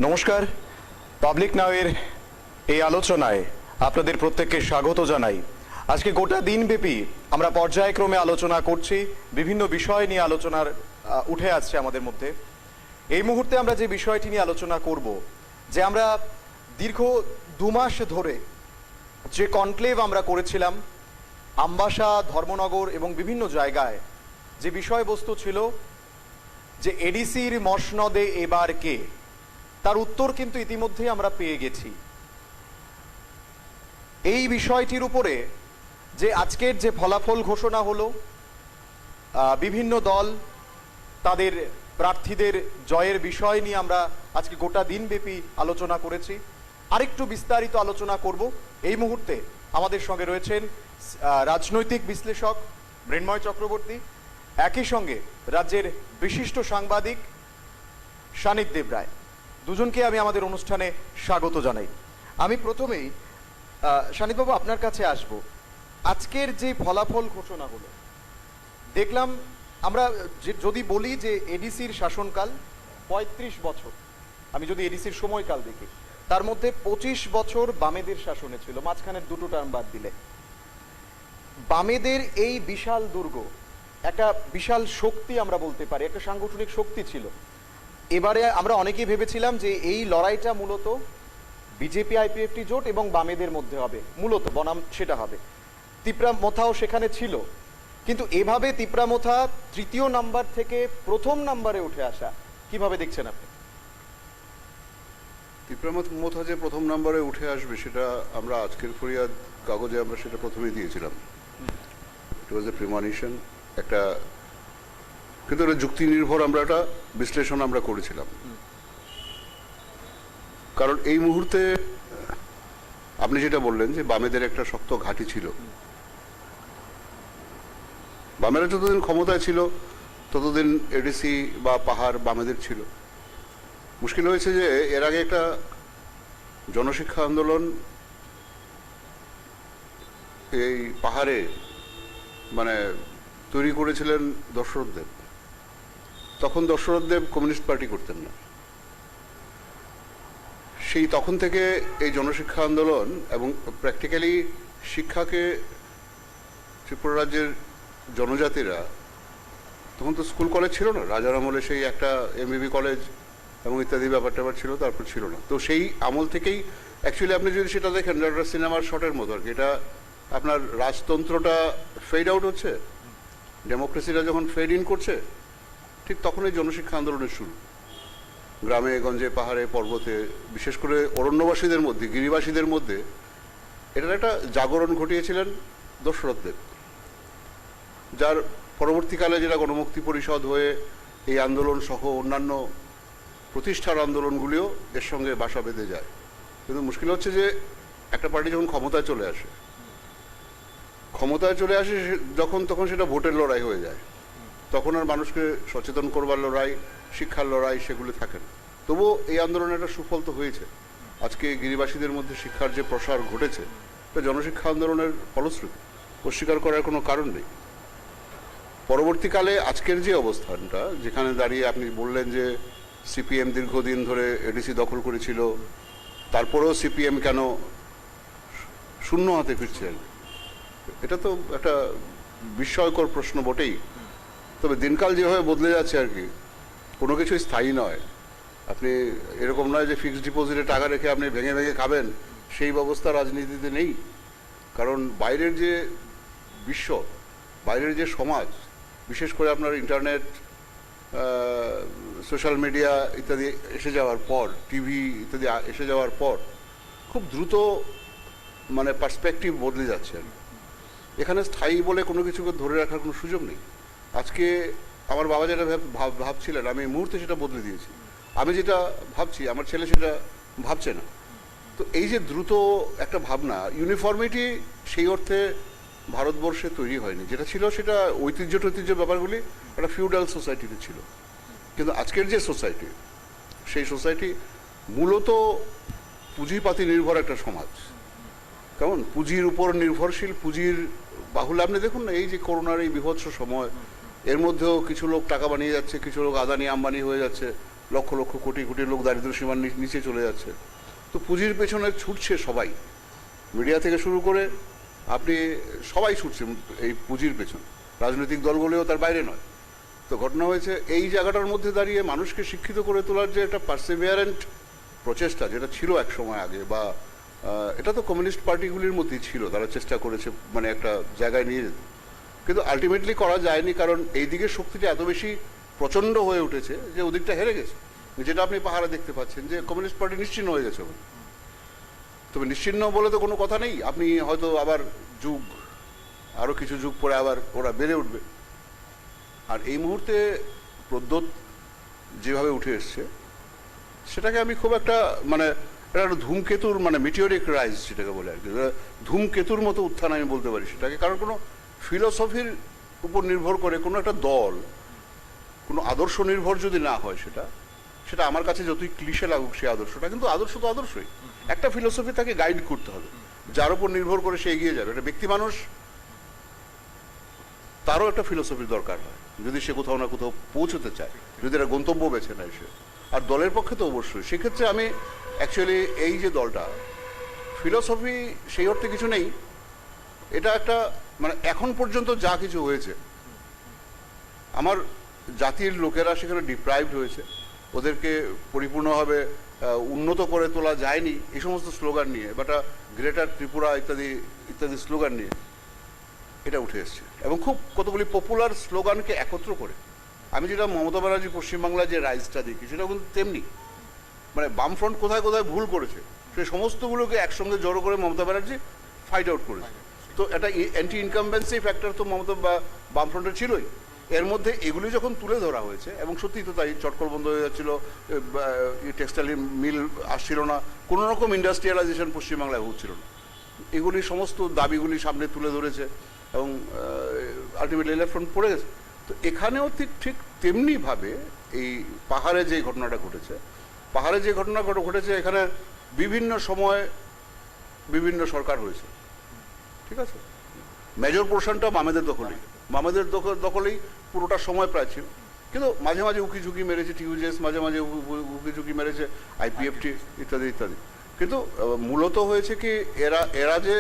নমস্কার, পাবলিক নাওয়ের এই আলোচনায় আপনাদের প্রত্যেককে স্বাগত জানাই। আজকে গোটা দিনব্যাপী আমরা পর্যায়ক্রমে আলোচনা করছি, বিভিন্ন বিষয় নিয়ে আলোচনার উঠে আসছে আমাদের মধ্যে। এই মুহূর্তে আমরা যে বিষয়টি নিয়ে আলোচনা করব, যে আমরা দীর্ঘ 2 মাস ধরে যে কনক্লেভ আমরা করেছিলাম আমবাসা, ধর্মনগর এবং বিভিন্ন জায়গায়, যে বিষয়বস্তু ছিল যে এডিসির মসনদে এবার কে, তার উত্তর কিন্তু ইতিমধ্যেই আমরা পেয়ে গেছি। এই বিষয়টির উপরে যে আজকের যে ফলাফল ঘোষণা হলো, বিভিন্ন দল তাদের প্রার্থীদের জয়ের বিষয় নিয়ে আমরা আজকে গোটা দিনব্যাপী আলোচনা করেছি। আরেকটু বিস্তারিত আলোচনা করব। এই মুহূর্তে আমাদের সঙ্গে রয়েছেন রাজনৈতিক বিশ্লেষক মৃন্ময় চক্রবর্তী, একই সঙ্গে রাজ্যের বিশিষ্ট সাংবাদিক শানিক দেব রায়। দুজনকে আমি আমাদের অনুষ্ঠানে স্বাগত জানাই। আমি প্রথমেই শানিকবাবু আপনার কাছে আসব। আজকের যে ফলাফল ঘোষণা হলো, দেখলাম আমরা যদি বলি যে এডিসির শাসনকাল 35 বছর, আমি যদি এডিসির সময়কাল দেখি, তার মধ্যে 25 বছর বামেদের শাসনে ছিল, মাঝখানের 2টো টার্ম বাদ দিলে। বামেদের এই বিশাল দুর্গ একটা বিশাল শক্তি, আমরা বলতে পারি একটা সাংগঠনিক শক্তি ছিল। এবারে আমরা অনেকেই ভেবেছিলাম যে এই লড়াইটা মূলত বিজেপি আইপিএফটি জোট এবং বামেদের মধ্যে হবে, মূলত বনাম সেটা হবে। তিপ্রামথাও সেখানে ছিল, কিন্তু এভাবে তিপ্রামথা 3য় নাম্বার থেকে 1ম নাম্বারে উঠে আসা কিভাবে দেখছেন আপনি? তিপ্রামথা যে 1ম নাম্বারে উঠে আসবে সেটা আমরা আজকের ফরিয়াদ কাগজে আমরা সেটা প্রথমেই দিয়েছিলাম। ইট ওয়াজ এ প্রিমনিশন, একটা কিন্তু একটা যুক্তি নির্ভর আমরা একটা বিশ্লেষণ আমরা করেছিলাম। কারণ এই মুহূর্তে আপনি যেটা বললেন যে বামেদের একটা শক্ত ঘাঁটি ছিল, বামেরা যতদিন ক্ষমতায় ছিল ততদিন এডিসি বা পাহাড় বামেদের ছিল। মুশকিল হয়েছে যে এর আগে একটা জনশিক্ষা আন্দোলন এই পাহাড়ে মানে তৈরি করেছিলেন দশরথ দেব। তখন দশরথ দেব কমিউনিস্ট পার্টি করতেন না। সেই তখন থেকে এই জনশিক্ষা আন্দোলন এবং প্র্যাকটিক্যালি শিক্ষাকে ত্রিপুরা রাজ্যের জনজাতিরা, তখন তো স্কুল কলেজ ছিল না, রাজার আমলে সেই একটা এমবিবি কলেজ এবং ইত্যাদি ব্যাপার ট্যাপার ছিল, তারপর ছিল না। তো সেই আমল থেকেই অ্যাকচুয়ালি আপনি যদি সেটা দেখেন একটা সিনেমার শটের মতো আর কি, এটা আপনার রাজতন্ত্রটা ফেড আউট হচ্ছে, ডেমোক্রেসিটা যখন ফেড ইন করছে, ঠিক তখনই জনশিক্ষা আন্দোলনের শুরু। গ্রামে গঞ্জে পাহাড়ে পর্বতে, বিশেষ করে অরণ্যবাসীদের মধ্যে, গিরিবাসীদের মধ্যে এটার একটা জাগরণ ঘটিয়েছিলেন দশরথ দেব, যার পরবর্তীকালে যেটা গণমুক্তি পরিষদ হয়ে এই আন্দোলন সহ অন্যান্য প্রতিষ্ঠার আন্দোলনগুলিও এর সঙ্গে বাসা বেঁধে যায়। কিন্তু মুশকিল হচ্ছে যে একটা পার্টি যখন ক্ষমতায় চলে আসে যখন, তখন সেটা ভোটের লড়াই হয়ে যায়। তখন আর মানুষকে সচেতন করবার লড়াই, শিক্ষার লড়াই সেগুলি থাকে না। তবুও এই আন্দোলনের একটা সুফল তো হয়েছে। আজকে গিরিবাসীদের মধ্যে শিক্ষার যে প্রসার ঘটেছে, এটা জনশিক্ষা আন্দোলনের ফলশ্রুতি, অস্বীকার করার কোনো কারণ নেই। পরবর্তীকালে আজকের যে অবস্থানটা, যেখানে দাঁড়িয়ে আপনি বললেন যে সিপিএম দীর্ঘদিন ধরে এডিসি দখল করেছিল, তারপরেও সিপিএম কেন শূন্য হাতে ফিরছেন, এটা তো একটা বিস্ময়কর প্রশ্ন বটেই। তবে দিনকাল যেভাবে বদলে যাচ্ছে আর কি, কোনো কিছুই স্থায়ী নয়। আপনি এরকম নয় যে ফিক্সড ডিপোজিটে টাকা রেখে আপনি ভেঙে ভেঙে খাবেন, সেই ব্যবস্থা রাজনীতিতে নেই। কারণ বাইরের যে বিশ্ব, বাইরের যে সমাজ, বিশেষ করে আপনার ইন্টারনেট, সোশ্যাল মিডিয়া ইত্যাদি এসে যাওয়ার পর, টিভি ইত্যাদি এসে যাওয়ার পর খুব দ্রুত মানে পার্সপেক্টিভ বদলে যাচ্ছে। এখানে স্থায়ী বলে কোনো কিছুকে ধরে রাখার কোনো সুযোগ নেই। আজকে আমার বাবা যেটা ভাবছিলেন, আমি এই মুহূর্তে সেটা বদলে দিয়েছি। আমি যেটা ভাবছি আমার ছেলে সেটা ভাবছে না। তো এই যে দ্রুত একটা ভাবনা, ইউনিফর্মিটি সেই অর্থে ভারতবর্ষে তৈরি হয়নি। যেটা ছিল সেটা ঐতিহ্য ব্যাপারগুলি একটা ফিউডাল সোসাইটিতে ছিল। কিন্তু আজকের যে সোসাইটি, সেই সোসাইটি মূলত পুঁজিপাতি নির্ভর একটা সমাজ। কেমন পুঁজির উপর নির্ভরশীল, পুঁজির বাহুল্য। আপনি দেখুন না, এই যে করোনার এই বিভৎস সময়, এর মধ্যেও কিছু লোক টাকা বানিয়ে যাচ্ছে, কিছু লোক আদানি আম্বানি হয়ে যাচ্ছে, লক্ষ লক্ষ কোটি কোটি লোক দারিদ্র্য সীমার নিচে চলে যাচ্ছে। তো পুঁজির পেছনে ছুটছে সবাই, মিডিয়া থেকে শুরু করে আপনি সবাই ছুটছে এই পুঁজির পেছনে, রাজনৈতিক দলগুলিও তার বাইরে নয়। তো ঘটনা হয়েছে এই জায়গাটার মধ্যে দাঁড়িয়ে মানুষকে শিক্ষিত করে তোলার যে একটা পারসিভিয়ারেন্ট প্রচেষ্টা, যেটা ছিল এক সময় আগে, বা এটা তো কমিউনিস্ট পার্টিগুলির মধ্যেই ছিল, তারা চেষ্টা করেছে মানে একটা জায়গায় নিয়ে যেতে, কিন্তু আলটিমেটলি করা যায়নি, কারণ এই দিকের শক্তিটা এত বেশি প্রচণ্ড হয়ে উঠেছে যে ওদিকটা হেরে গেছে। যেটা আপনি পাহাড়ে দেখতে পাচ্ছেন যে কমিউনিস্ট পার্টি নিশ্চিহ্ন হয়ে গেছে। তবে নিশ্চিহ্ন বলে তো কোনো কথা নেই, আপনি হয়তো আবার আরও কিছু যুগ পরে আবার ওরা বেড়ে উঠবে। আর এই মুহূর্তে প্রদ্যোৎ যেভাবে উঠে এসছে সেটাকে আমি খুব একটা মানে এটা একটা ধূমকেতুর মানে মিটিওরিক রাইজ যেটাকে বলে আর কি, ধূমকেতুর মতো উত্থান আমি বলতে পারি সেটাকে। কারণ কোনো ফিলোসফির উপর নির্ভর করে কোনো একটা দল, কোনো আদর্শ নির্ভর যদি না হয়, সেটা আমার কাছে যতই ক্লিশে লাগুক সেই আদর্শটা, কিন্তু আদর্শ তো আদর্শই, একটা ফিলোসফি তাকে গাইড করতে হবে যার উপর নির্ভর করে সে এগিয়ে যাবে। একটা ব্যক্তি মানুষ, তারও একটা ফিলোসফির দরকার হয় যদি সে কোথাও না কোথাও পৌঁছতে চায়, যদি একটা গন্তব্য বেছে নেয় সে। আর দলের পক্ষে তো অবশ্যই। সেক্ষেত্রে আমি অ্যাকচুয়ালি এই যে দলটা, ফিলোসফি সেই অর্থে কিছু নেই, এটা একটা মানে এখন পর্যন্ত যা কিছু হয়েছে আমার জাতির লোকেরা সেখানে ডিপ্রাইভড হয়েছে, ওদেরকে পরিপূর্ণভাবে উন্নত করে তোলা যায়নি এই সমস্ত স্লোগান নিয়ে, বাট গ্রেটার ত্রিপুরা ইত্যাদি ইত্যাদি স্লোগান নিয়ে এটা উঠে এসছে, এবং খুব কতগুলি পপুলার স্লোগানকে একত্র করে। আমি যেটা মমতা ব্যানার্জি পশ্চিমবাংলায় যে রাইজটা দেখি সেটা কিন্তু তেমনি, মানে বামফ্রন্ট কোথায় কোথায় ভুল করেছে সেই সমস্তগুলোকে একসঙ্গে জড়ো করে মমতা ব্যানার্জি ফাইট আউট করেছে। তো একটা অ্যান্টি ইনকামবেন্সি ফ্যাক্টর তো মমতা বা বামফ্রন্টের ছিলই। এর মধ্যে এগুলি যখন তুলে ধরা হয়েছে, এবং সত্যিই তো তাই, চটকল বন্ধ হয়ে যাচ্ছিল, টেক্সটাইল মিল আসছিল না, কোনো রকম ইন্ডাস্ট্রিয়ালাইজেশন পশ্চিমবাংলায় হচ্ছিল না, এগুলি সমস্ত দাবিগুলি সামনে তুলে ধরেছে, এবং আলটিমেটলি ইলেকশন পড়ে গেছে। তো এখানেও ঠিক তেমনিভাবে এই পাহাড়ে যে ঘটনাটা ঘটেছে, এখানে বিভিন্ন সময় বিভিন্ন সরকার হয়েছে, ঠিক আছে, মেজর পোর্শনটা বামেদের দখলেই পুরোটা সময় প্রায় ছিল, কিন্তু মাঝে মাঝে উকি ঝুঁকি মেরেছে টিউজেস, মাঝে মাঝে উকি ঝুঁকি মেরেছে আইপিএফটি ইত্যাদি ইত্যাদি। কিন্তু মূলত হয়েছে কি, এরা যে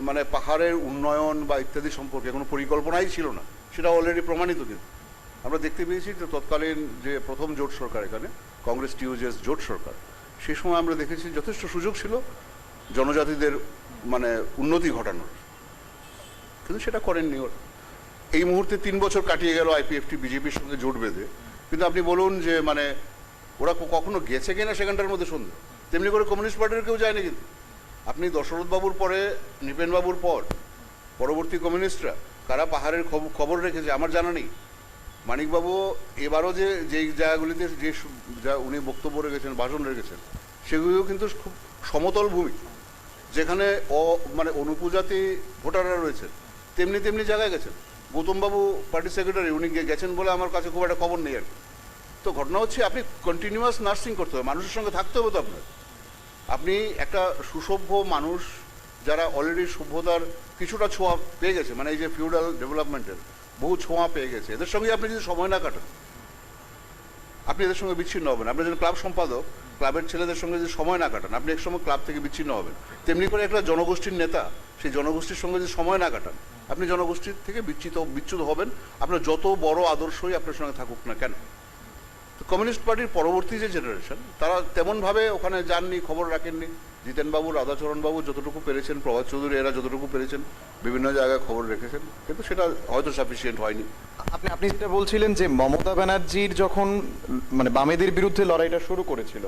মানে পাহাড়ের উন্নয়ন বা ইত্যাদি সম্পর্কে কোনো পরিকল্পনাই ছিল না, সেটা অলরেডি প্রমাণিত। কিন্তু আমরা দেখতে পেয়েছি যে তৎকালীন যে প্রথম জোট সরকার, এখানে কংগ্রেস টিউজেস জোট সরকার, সেই সময় আমরা দেখেছি যথেষ্ট সুযোগ ছিল জনজাতিদের মানে উন্নতি ঘটানোর, কিন্তু সেটা করেননি ওরা। এই মুহূর্তে 3 বছর কাটিয়ে গেল আইপিএফটি বিজেপির সঙ্গে জোট বেঁধে, কিন্তু আপনি বলুন যে মানে ওরা কখনো গেছে কিনা সেখানটার মধ্যে সন্দেহ। তেমনি করে কমিউনিস্ট পার্টির কেউ যায়নি। কিন্তু আপনি দশরথ বাবুর পরে, নৃপেন বাবুর পর পরবর্তী কমিউনিস্টরা কারা পাহাড়ের খবর রেখেছে আমার জানা নেই। মানিকবাবু এবারও যেই জায়গাগুলিতে যা উনি বক্তব্য রেখেছেন, ভাষণ রেখেছেন, সেগুলিও কিন্তু খুব সমতল ভূমি, যেখানে মানে অনুপজাতি ভোটাররা রয়েছেন, তেমনি জায়গায় গেছেন। গৌতমবাবু পার্টি সেক্রেটারি, উনি গেছেন বলে আমার কাছে খুব একটা খবর নেই আর কি। তো ঘটনা হচ্ছে আপনি কন্টিনিউয়াস নার্সিং করতে হবে, মানুষের সঙ্গে থাকতে হবে। তো আপনি একটা সুসভ্য মানুষ যারা অলরেডি সভ্যতার কিছুটা ছোঁয়া পেয়ে গেছে, মানে এই যে ফিউডাল ডেভেলপমেন্টের বহু ছোঁয়া পেয়ে গেছে, এদের সঙ্গে আপনি যদি সময় না কাটান, আপনি এদের সঙ্গে বিচ্ছিন্ন হবেন। আপনি যদি ক্লাব সম্পাদক, ক্লাবের ছেলেদের সঙ্গে যদি সময় না কাটান, আপনি এক সময় ক্লাব থেকে বিচ্ছিন্ন হবেন। তেমনি করে একটা জনগোষ্ঠীর নেতা, সেই জনগোষ্ঠীর সঙ্গে যদি সময় না কাটান, আপনি জনগোষ্ঠীর থেকে বিচ্যুত হবেন, আপনার যত বড় আদর্শই আপনার সঙ্গে থাকুক না কেন। তো কমিউনিস্ট পার্টির পরবর্তী যে জেনারেশন, তারা তেমনভাবে ওখানে যাননি, খবর রাখেননি। জিতেনবাবু, রাধাচরণবাবু যতটুকু পেরেছেন, প্রভাত চৌধুরী এরা যতটুকু পেরেছেন, বিভিন্ন জায়গায় খবর রেখেছেন, কিন্তু সেটা হয়তো সাফিসিয়েন্ট হয়নি। আপনি যেটা বলছিলেন যে মমতা ব্যানার্জির যখন মানে বামেদের বিরুদ্ধে লড়াইটা শুরু করেছিল,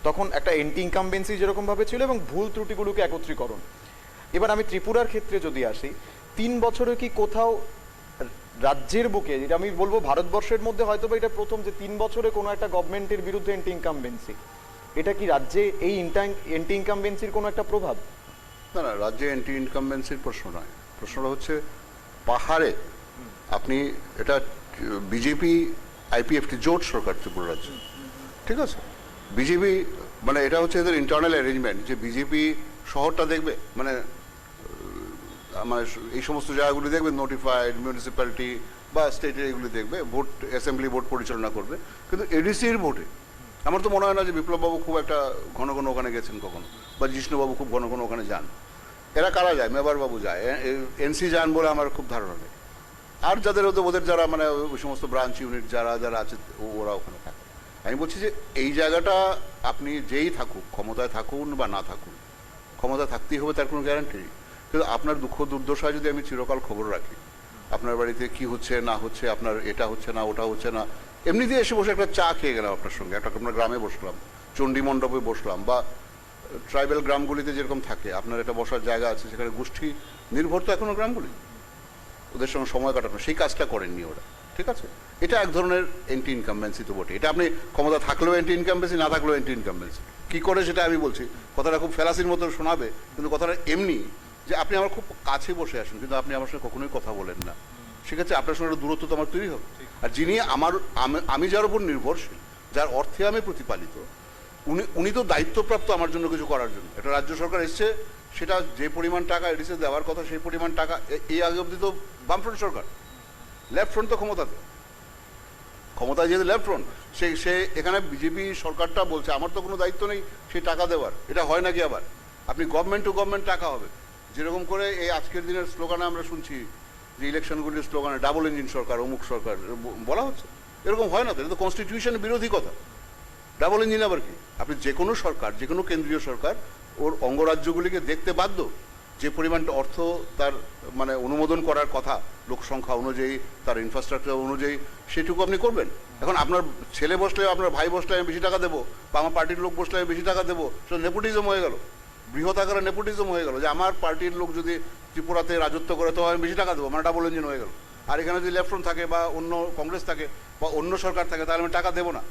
তখন একটা এন্টি ইনকামবেন্সি যেরকম ভাবে ছিল এবং ভুল ত্রুটিগুলোকে একত্রীকরণ। এবার আমি ত্রিপুরার ক্ষেত্রে যদি আসি, 3 বছরে কি কোথাও রাজ্যের বুকে, যেটা আমি বলবো ভারতবর্ষের মধ্যে হয়তো বা এটা প্রথম, যে 3 বছরে কোনো একটা গভর্নমেন্টের বিরুদ্ধে এন্টি ইনকামবেন্সি, এটা কি রাজ্যে এই এন্টি ইনকামবেন্সির কোনো একটা প্রভাব? না, রাজ্যে অ্যান্টি ইনকামবেন্সির প্রশ্ন নয়, প্রশ্নটা হচ্ছে পাহাড়ে আপনি এটা বিজেপি আইপিএফটি জোট সরকার ত্রিপুরা রাজ্যে, ঠিক আছে, বিজেপি মানে এটা হচ্ছে এদের ইন্টারনাল অ্যারেঞ্জমেন্ট যে বিজেপি শহরটা দেখবে, মানে মানে এই সমস্ত জায়গাগুলি দেখবে, নোটিফাইড মিউনিসিপ্যালিটি বা স্টেটের এগুলি দেখবে, ভোট অ্যাসেম্বলি ভোট পরিচালনা করবে। কিন্তু এডিসির ভোটে আমার তো মনে হয় না যে বিপ্লববাবু খুব একটা ঘন ঘন ওখানে গেছেন কখনো, বা জিষ্ণুবাবু খুব ঘন ঘন ওখানে যান। এরা কারা যায়? মেবারবাবু যায়, এনসি যান বলে আমার খুব ধারণা নেই। আর যাদের ওদের যারা মানে ওই সমস্ত ব্রাঞ্চ ইউনিট যারা যারা আছে ওরা ওখানে থাকে। আমি বলছি যে এই জায়গাটা আপনি যেই থাকুক, ক্ষমতায় থাকুন বা না থাকুন, ক্ষমতা থাকতেই হবে তার কোনো গ্যারান্টি নেই। কিন্তু আপনার দুঃখ দুর্দশায় যদি আমি চিরকাল খবর রাখি, আপনার বাড়িতে কি হচ্ছে না হচ্ছে, আপনার এটা হচ্ছে না ওটা হচ্ছে না, এমনিতে এসে বসে একটা চা খেয়ে গেলাম আপনার সঙ্গে, একটা আপনার গ্রামে বসলাম, চণ্ডী মণ্ডপে বসলাম, বা ট্রাইবাল গ্রামগুলিতে যেরকম থাকে আপনার একটা বসার জায়গা আছে, সেখানে গোষ্ঠী নির্ভর তো এখনো গ্রামগুলি, ওদের সঙ্গে সময় কাটানো, সেই কাজটা করেননি ওরা। ঠিক আছে, এটা এক ধরনের এন্টি ইনকামবেন্সি তো বটে। এটা আপনি ক্ষমতা থাকলেও এন্টি ইনকামবেন্সি, না থাকলেও এন্টি ইনকামবেন্সি। কি করে সেটা আমি বলছি, কথাটা খুব ফেলাসির মতো শোনাবে, কিন্তু কথাটা এমনি যে আপনি আমার খুব কাছে বসে আসেন কিন্তু আপনি আমার সঙ্গে কখনোই কথা বলেন না, সেক্ষেত্রে আপনার সঙ্গে একটা দূরত্ব তো আমার তৈরি হবে। আর যিনি আমি যার উপর নির্ভরশীল, যার অর্থে আমি প্রতিপালিত, উনি তো দায়িত্বপ্রাপ্ত আমার জন্য কিছু করার জন্য। এটা রাজ্য সরকার এসছে, সেটা যে পরিমাণ টাকা এডিসে দেওয়ার কথা সেই পরিমাণ টাকা এই আগে অবধি তো বামফ্রন্ট সরকার, লেফট ফ্রন্ট তো ক্ষমতায় যেহেতু লেফট ফ্রন্ট, সে এখানে বিজেপি সরকারটা বলছে আমার তো কোনো দায়িত্ব নেই সেই টাকা দেওয়ার। এটা হয় নাকি? আবার আপনি গভর্নমেন্ট টু গভর্নমেন্ট টাকা হবে, যেরকম করে এই আজকের দিনের স্লোগানে আমরা শুনছি যে ইলেকশনগুলির স্লোগানে ডাবল ইঞ্জিন সরকার, অমুক সরকার বলা হচ্ছে, এরকম হয় না তো? এটা তো কনস্টিটিউশন বিরোধী কথা। ডাবল ইঞ্জিন আবার কি? আপনি যে কোনো সরকার, যে কোনো কেন্দ্রীয় সরকার ওর অঙ্গরাজ্যগুলিকে দেখতে বাধ্য, যে পরিমাণটা অর্থ তার মানে অনুমোদন করার কথা লোক সংখ্যা অনুযায়ী, তার ইনফ্রাস্ট্রাকচার অনুযায়ী, সেটুকু আপনি করবেন। এখন আপনার ছেলে বসলে, আপনার ভাই বসলে আমি বেশি টাকা দেবো, বা আমার পার্টির লোক বসলে আমি বেশি টাকা দেবো, সেটা নেপোটিজম হয়ে গেল, বৃহৎ আকারে নেপোটিজম হয়ে গেল, যে আমার পার্টির লোক যদি ত্রিপুরাতে রাজত্ব করে তো আমি বেশি টাকা দেবো, মানে ডাবল ইঞ্জিন হয়ে গেল। আর এখানে যদি লেফট ফ্রন্ট থাকে বা অন্য কংগ্রেস থাকে বা অন্য সরকার থাকে, তাহলে আমি টাকা দেবো না।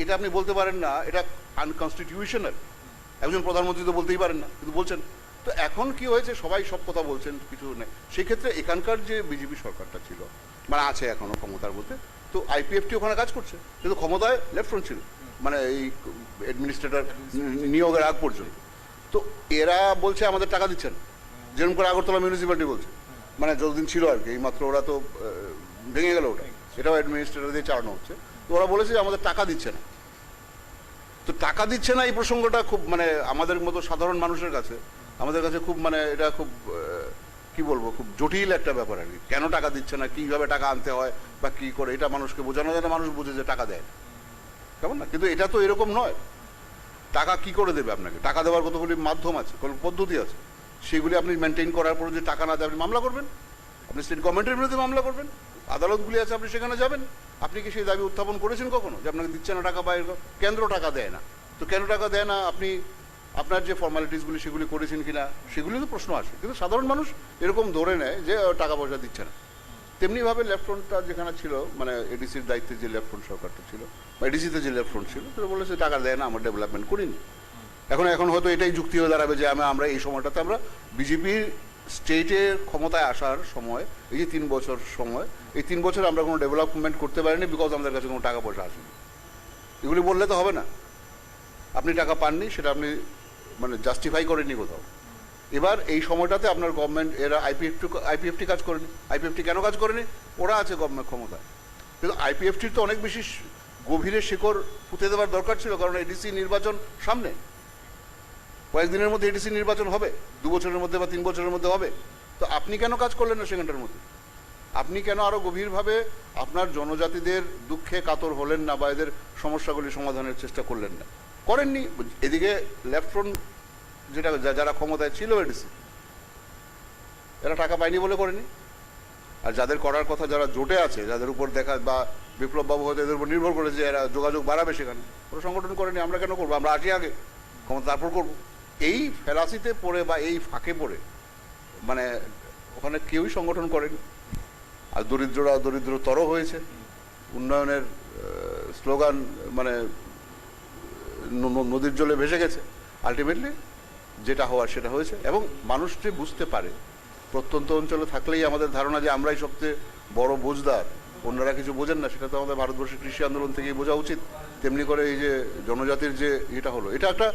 এটা আপনি বলতে পারেন না, এটা আনকনস্টিটিউশনাল। একজন প্রধানমন্ত্রী তো বলতেই পারেন না, কিন্তু বলছেন। তো এখন কি হয়েছে, সবাই সব কথা বলছেন, কিছু নেই। সেক্ষেত্রে এখানকার যে বিজেপি সরকারটা ছিল, মানে আছে এখনো ক্ষমতার মধ্যে, তো আইপিএফটি ওখানে কাজ করছে, কিন্তু ক্ষমতায় লেফট ফ্রন্ট ছিল, মানে এই অ্যাডমিনিস্ট্রেটর নিয়োগের আগ পর্যন্ত। তো এরা বলছে আমাদের টাকা দিচ্ছেন, যেরকম করে আগরতলা মিউনিসিপ্যালিটি বলছে, মানে যতদিন ছিল আর কি, এইমাত্র ওরা তো ভেঙে গেল ওটা, এটাও অ্যাডমিনিস্ট্রেটর দিয়ে চালানো হচ্ছে। তো ওরা বলেছে যে আমাদের টাকা দিচ্ছে না। তো টাকা দিচ্ছে না এই প্রসঙ্গটা খুব মানে আমাদের মতো সাধারণ মানুষের কাছে, আমাদের কাছে খুব মানে এটা খুব কি বলবো, খুব জটিল একটা ব্যাপার আর কি। কেন টাকা দিচ্ছে না, কিভাবে টাকা আনতে হয় বা কি করে, এটা মানুষকে বোঝানো যায় না। মানুষ বুঝে যে টাকা দেয়, কেমন না? কিন্তু এটা তো এরকম নয়। টাকা কি করে দেবে আপনাকে? টাকা দেওয়ার কতগুলি মাধ্যম আছে, কত পদ্ধতি আছে, সেগুলি আপনি মেনটেন করার পরে যে টাকা না দেয় আপনি মামলা করবেন, আপনি স্টেট গভর্নমেন্টের বিরুদ্ধে মামলা করবেন, আদালতগুলি আছে, আপনি সেখানে যাবেন। আপনি কি সেই দাবি উত্থাপন করেছেন কখনো যে আপনাকে দিচ্ছে না টাকা, বা কেন্দ্র টাকা দেয় না? তো কেন টাকা দেয় না, আপনি আপনার যে ফর্মালিটিসগুলি সেগুলি করেছেন কিনা, সেগুলি তো প্রশ্ন আসে। কিন্তু সাধারণ মানুষ এরকম ধরে নেয় যে টাকা পয়সা দিচ্ছে না। তেমনিভাবে লেফট ফ্রন্টটা যেখানে ছিল, মানে এডিসির দায়িত্বে যে লেফট ফ্রন্ট সরকারটা ছিল, বা এডিসিতে যে লেফট ফ্রন্ট ছিল, তারা বলেছে টাকা দেয় না, আমরা ডেভেলপমেন্ট করিনি। এখন হয়তো এটাই যুক্তি হয়ে দাঁড়াবে যে আমরা এই সময়টাতে আমরা বিজেপির স্টেটের ক্ষমতায় আসার সময়, এই যে 3 বছর সময়, এই 3 বছর আমরা কোনো ডেভেলপমেন্ট করতে পারিনি, বিকজ আমাদের কাছে কোনো টাকা পয়সা আসেনি। এগুলি বললে তো হবে না। আপনি টাকা পাননি, সেটা আপনি মানে জাস্টিফাই করেননি কোথাও। এবার এই সময়টাতে আপনার গভর্নমেন্ট, এরা আইপিএফটি কাজ করেনি। আইপিএফটি কেন কাজ করেনি? ওরা আছে গভর্নমেন্ট ক্ষমতায়, কিন্তু আইপিএফটির তো অনেক বেশি গভীরে শিকড় পুঁতে দেওয়ার দরকার ছিল, কারণ এডিসি নির্বাচন সামনে, কয়েকদিনের মধ্যে এডিসি নির্বাচন হবে, 2 বছরের মধ্যে বা 3 বছরের মধ্যে হবে। তো আপনি কেন কাজ করলেন না সেখানটার মধ্যে? আপনি কেন আরো গভীরভাবে আপনার জনজাতিদের দুঃখে কাতর হলেন না, বা এদের সমস্যাগুলি সমাধানের চেষ্টা করলেন না? করেননি। এদিকে লেফট ফ্রন্ট যেটা, যারা ক্ষমতায় ছিল এডিসি, এরা টাকা পায়নি বলে করেনি। আর যাদের করার কথা, যারা জোটে আছে, যাদের উপর দেখা, বা বিপ্লব বাবু হয়তো এদের উপর নির্ভর করে যে এরা যোগাযোগ বাড়াবে, সেখানে ওরা সংগঠন করেনি। আমরা কেন করবো? আমরা আসি আগে, ক্ষমতা তারপর করবো। এই ফেলাসিতে পড়ে বা এই ফাঁকে পড়ে মানে ওখানে কেউই সংগঠন করেনি। আর দরিদ্ররা দরিদ্রতর হয়েছে, উন্নয়নের স্লোগান মানে নদীর জলে ভেসে গেছে। আলটিমেটলি যেটা হওয়ার সেটা হয়েছে, এবং মানুষ যে বুঝতে পারে, প্রত্যন্ত অঞ্চলে থাকলেই আমাদের ধারণা যে আমরাই সবচেয়ে বড় বোঝদার, অন্যরা কিছু বোঝেন না, সেটা তো আমাদের ভারতবর্ষের কৃষি আন্দোলন থেকেই বোঝা উচিত। তেমনি করে এই যে জনজাতির যে এটা হলো, এটা একটা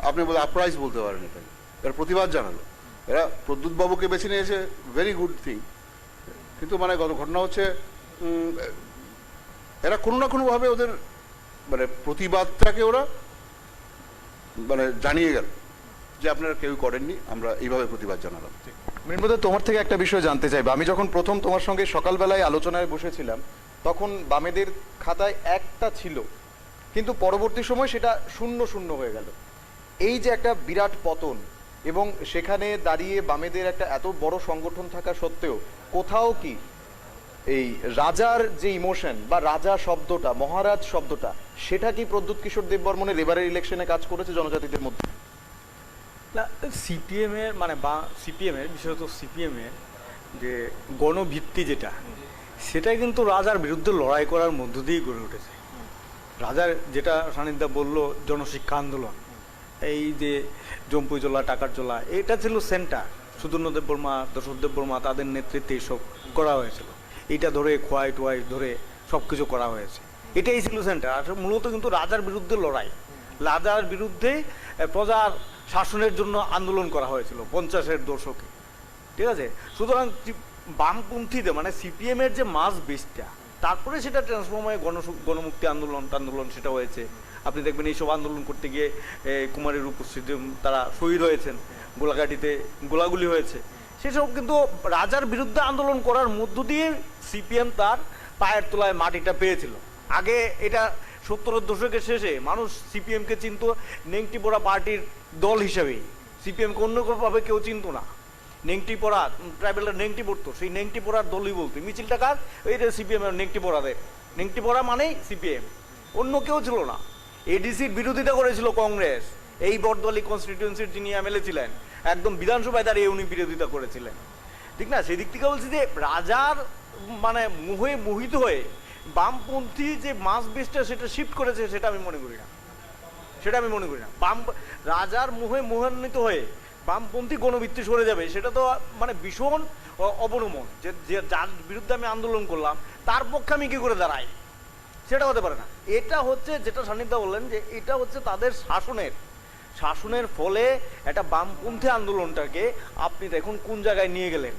আপনি বলে আপরাইজ বলতে পারেন, এর প্রতিবাদ জানালো। এরা প্রদ্যুৎ বাবুকে বেছে নিয়েছে, ভেরি গুড থিং, কিন্তু মানে ঘটনা হচ্ছে এরা কোনো না কোনোভাবে ওদের মানে প্রতিবাদটাকে ওরা মানে জানিয়ে গেল যে আপনারা কেউ করেননি, আমরা এইভাবে প্রতিবাদ জানালাম। মৃন্ময়, তোমার থেকে একটা বিষয় জানতে চাইবো। আমি যখন প্রথম তোমার সঙ্গে সকালবেলায় আলোচনায় বসেছিলাম তখন বামেদের খাতায় একটা ছিল, কিন্তু পরবর্তী সময় সেটা শূন্য শূন্য হয়ে গেল। এই যে একটা বিরাট পতন, এবং সেখানে দাঁড়িয়ে বামেদের একটা এত বড় সংগঠন থাকা সত্ত্বেও কোথাও কি এই রাজার যে ইমোশন বা রাজা শব্দটা, মহারাজ শব্দটা, সেটা কি প্রদ্যুৎ কিশোর দেববর্মনের এবারের ইলেকশনে কাজ করেছে জনজাতিদের মধ্যে? না, সিপিএমের মানে বা সিপিএমের বিশেষত সিপিএমের যে গণভিত্তি যেটা, সেটাই কিন্তু রাজার বিরুদ্ধে লড়াই করার মধ্য দিয়েই গড়ে উঠেছে। রাজার যেটা সানিধ্যা বলল জনশিক্ষা আন্দোলন, এই যে জম্পুই জোলা, টাকার জোলা, এটা ছিল সেন্টার। সুদর্ণ দেববর্মা, দশরথ দেববর্মা তাদের নেতৃত্বে এইসব করা হয়েছিল। এটা ধরে খোয়াই টোয়াই ধরে সব কিছু করা হয়েছে, এটাই ছিল সেন্টার। আর মূলত কিন্তু রাজার বিরুদ্ধে লড়াই, রাজার বিরুদ্ধে প্রজার শাসনের জন্য আন্দোলন করা হয়েছিল 50-এর দশকে, ঠিক আছে। সুতরাং বামপন্থীদের মানে সিপিএমের যে মাস বেসটা, তারপরে সেটা ট্রান্সফর্ম হয়ে গণমুক্তি আন্দোলন সেটা হয়েছে। আপনি দেখবেন এইসব আন্দোলন করতে গিয়ে কুমারের উপস্থিতি তারা শহীদ হয়েছেন, গোলাঘাটিতে গোলাগুলি হয়েছে। সেসব কিন্তু রাজার বিরুদ্ধে আন্দোলন করার মধ্য দিয়ে সিপিএম তার পায়ের তলায় মাটিটা পেয়েছিল। আগে এটা 70-এর দশকের শেষে মানুষ সিপিএমকে চিনত নেংটি পড়া পার্টির দল হিসেবেই, সিপিএমকে অন্য কোনোভাবে কেউ চিনত না। নেংটি পড়া ট্রাইবেলরা নেংটি পড়তো, সেই নেংটি পড়ার দলই বলতো। মিছিলটা কার? এই যে সিপিএম নেংটি পড়াদের, নেংটি পড়া মানেই সিপিএম, অন্য কেউ ছিল না। এডিসির বিরোধিতা করেছিল কংগ্রেস, এই বটদলি কনস্টিটিউয়েন্সির যিনি এমএলএ ছিলেন, একদম বিধানসভায় দাঁড়িয়ে উনি বিরোধিতা করেছিলেন, ঠিক না। সেই দিক থেকে বলছি যে রাজার মানে মোহে মোহিত হয়ে বামপন্থী যে মাস বেসটা সেটা শিফট করেছে, সেটা আমি মনে করি না, রাজার মোহে মোহান্বিত হয়ে বামপন্থী গণভিত্তি সরে যাবে, সেটা তো মানে ভীষণ অবনমন। যে যার বিরুদ্ধে আমি আন্দোলন করলাম তার পক্ষে আমি কি করে দাঁড়াই, সেটা হতে পারে না। এটা হচ্ছে যেটা সান্নিধ্যা বললেন যে এটা হচ্ছে তাদের শাসনের ফলে একটা বামপন্থী আন্দোলনটাকে আপনি দেখুন কোন জায়গায় নিয়ে গেলেন।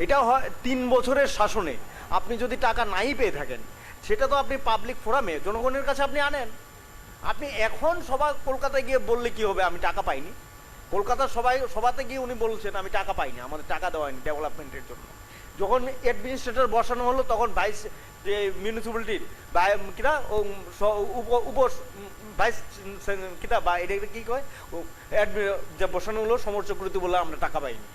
এটা হয় 3 বছরের শাসনে আপনি যদি টাকা নাই পেয়ে থাকেন, সেটা তো আপনি পাবলিক ফোরামে জনগণের কাছে আপনি আনেন। আপনি এখন কলকাতায় গিয়ে বললে কি হবে আমি টাকা পাইনি? কলকাতার সভাতে গিয়ে উনি বলছেন আমি টাকা পাইনি, আমাদের টাকা দেওয়া হয়নি ডেভেলপমেন্টের জন্য। যখন অ্যাডমিনিস্ট্রেটর বসানো হলো তখন ভাইস মিউনিসিপ্যালিটির কিনা উপ ভাইস কিনা বা এটা কি কয় যে বসানো হলো সমরচক্রবর্তী বলে আমরা টাকা পাইনি।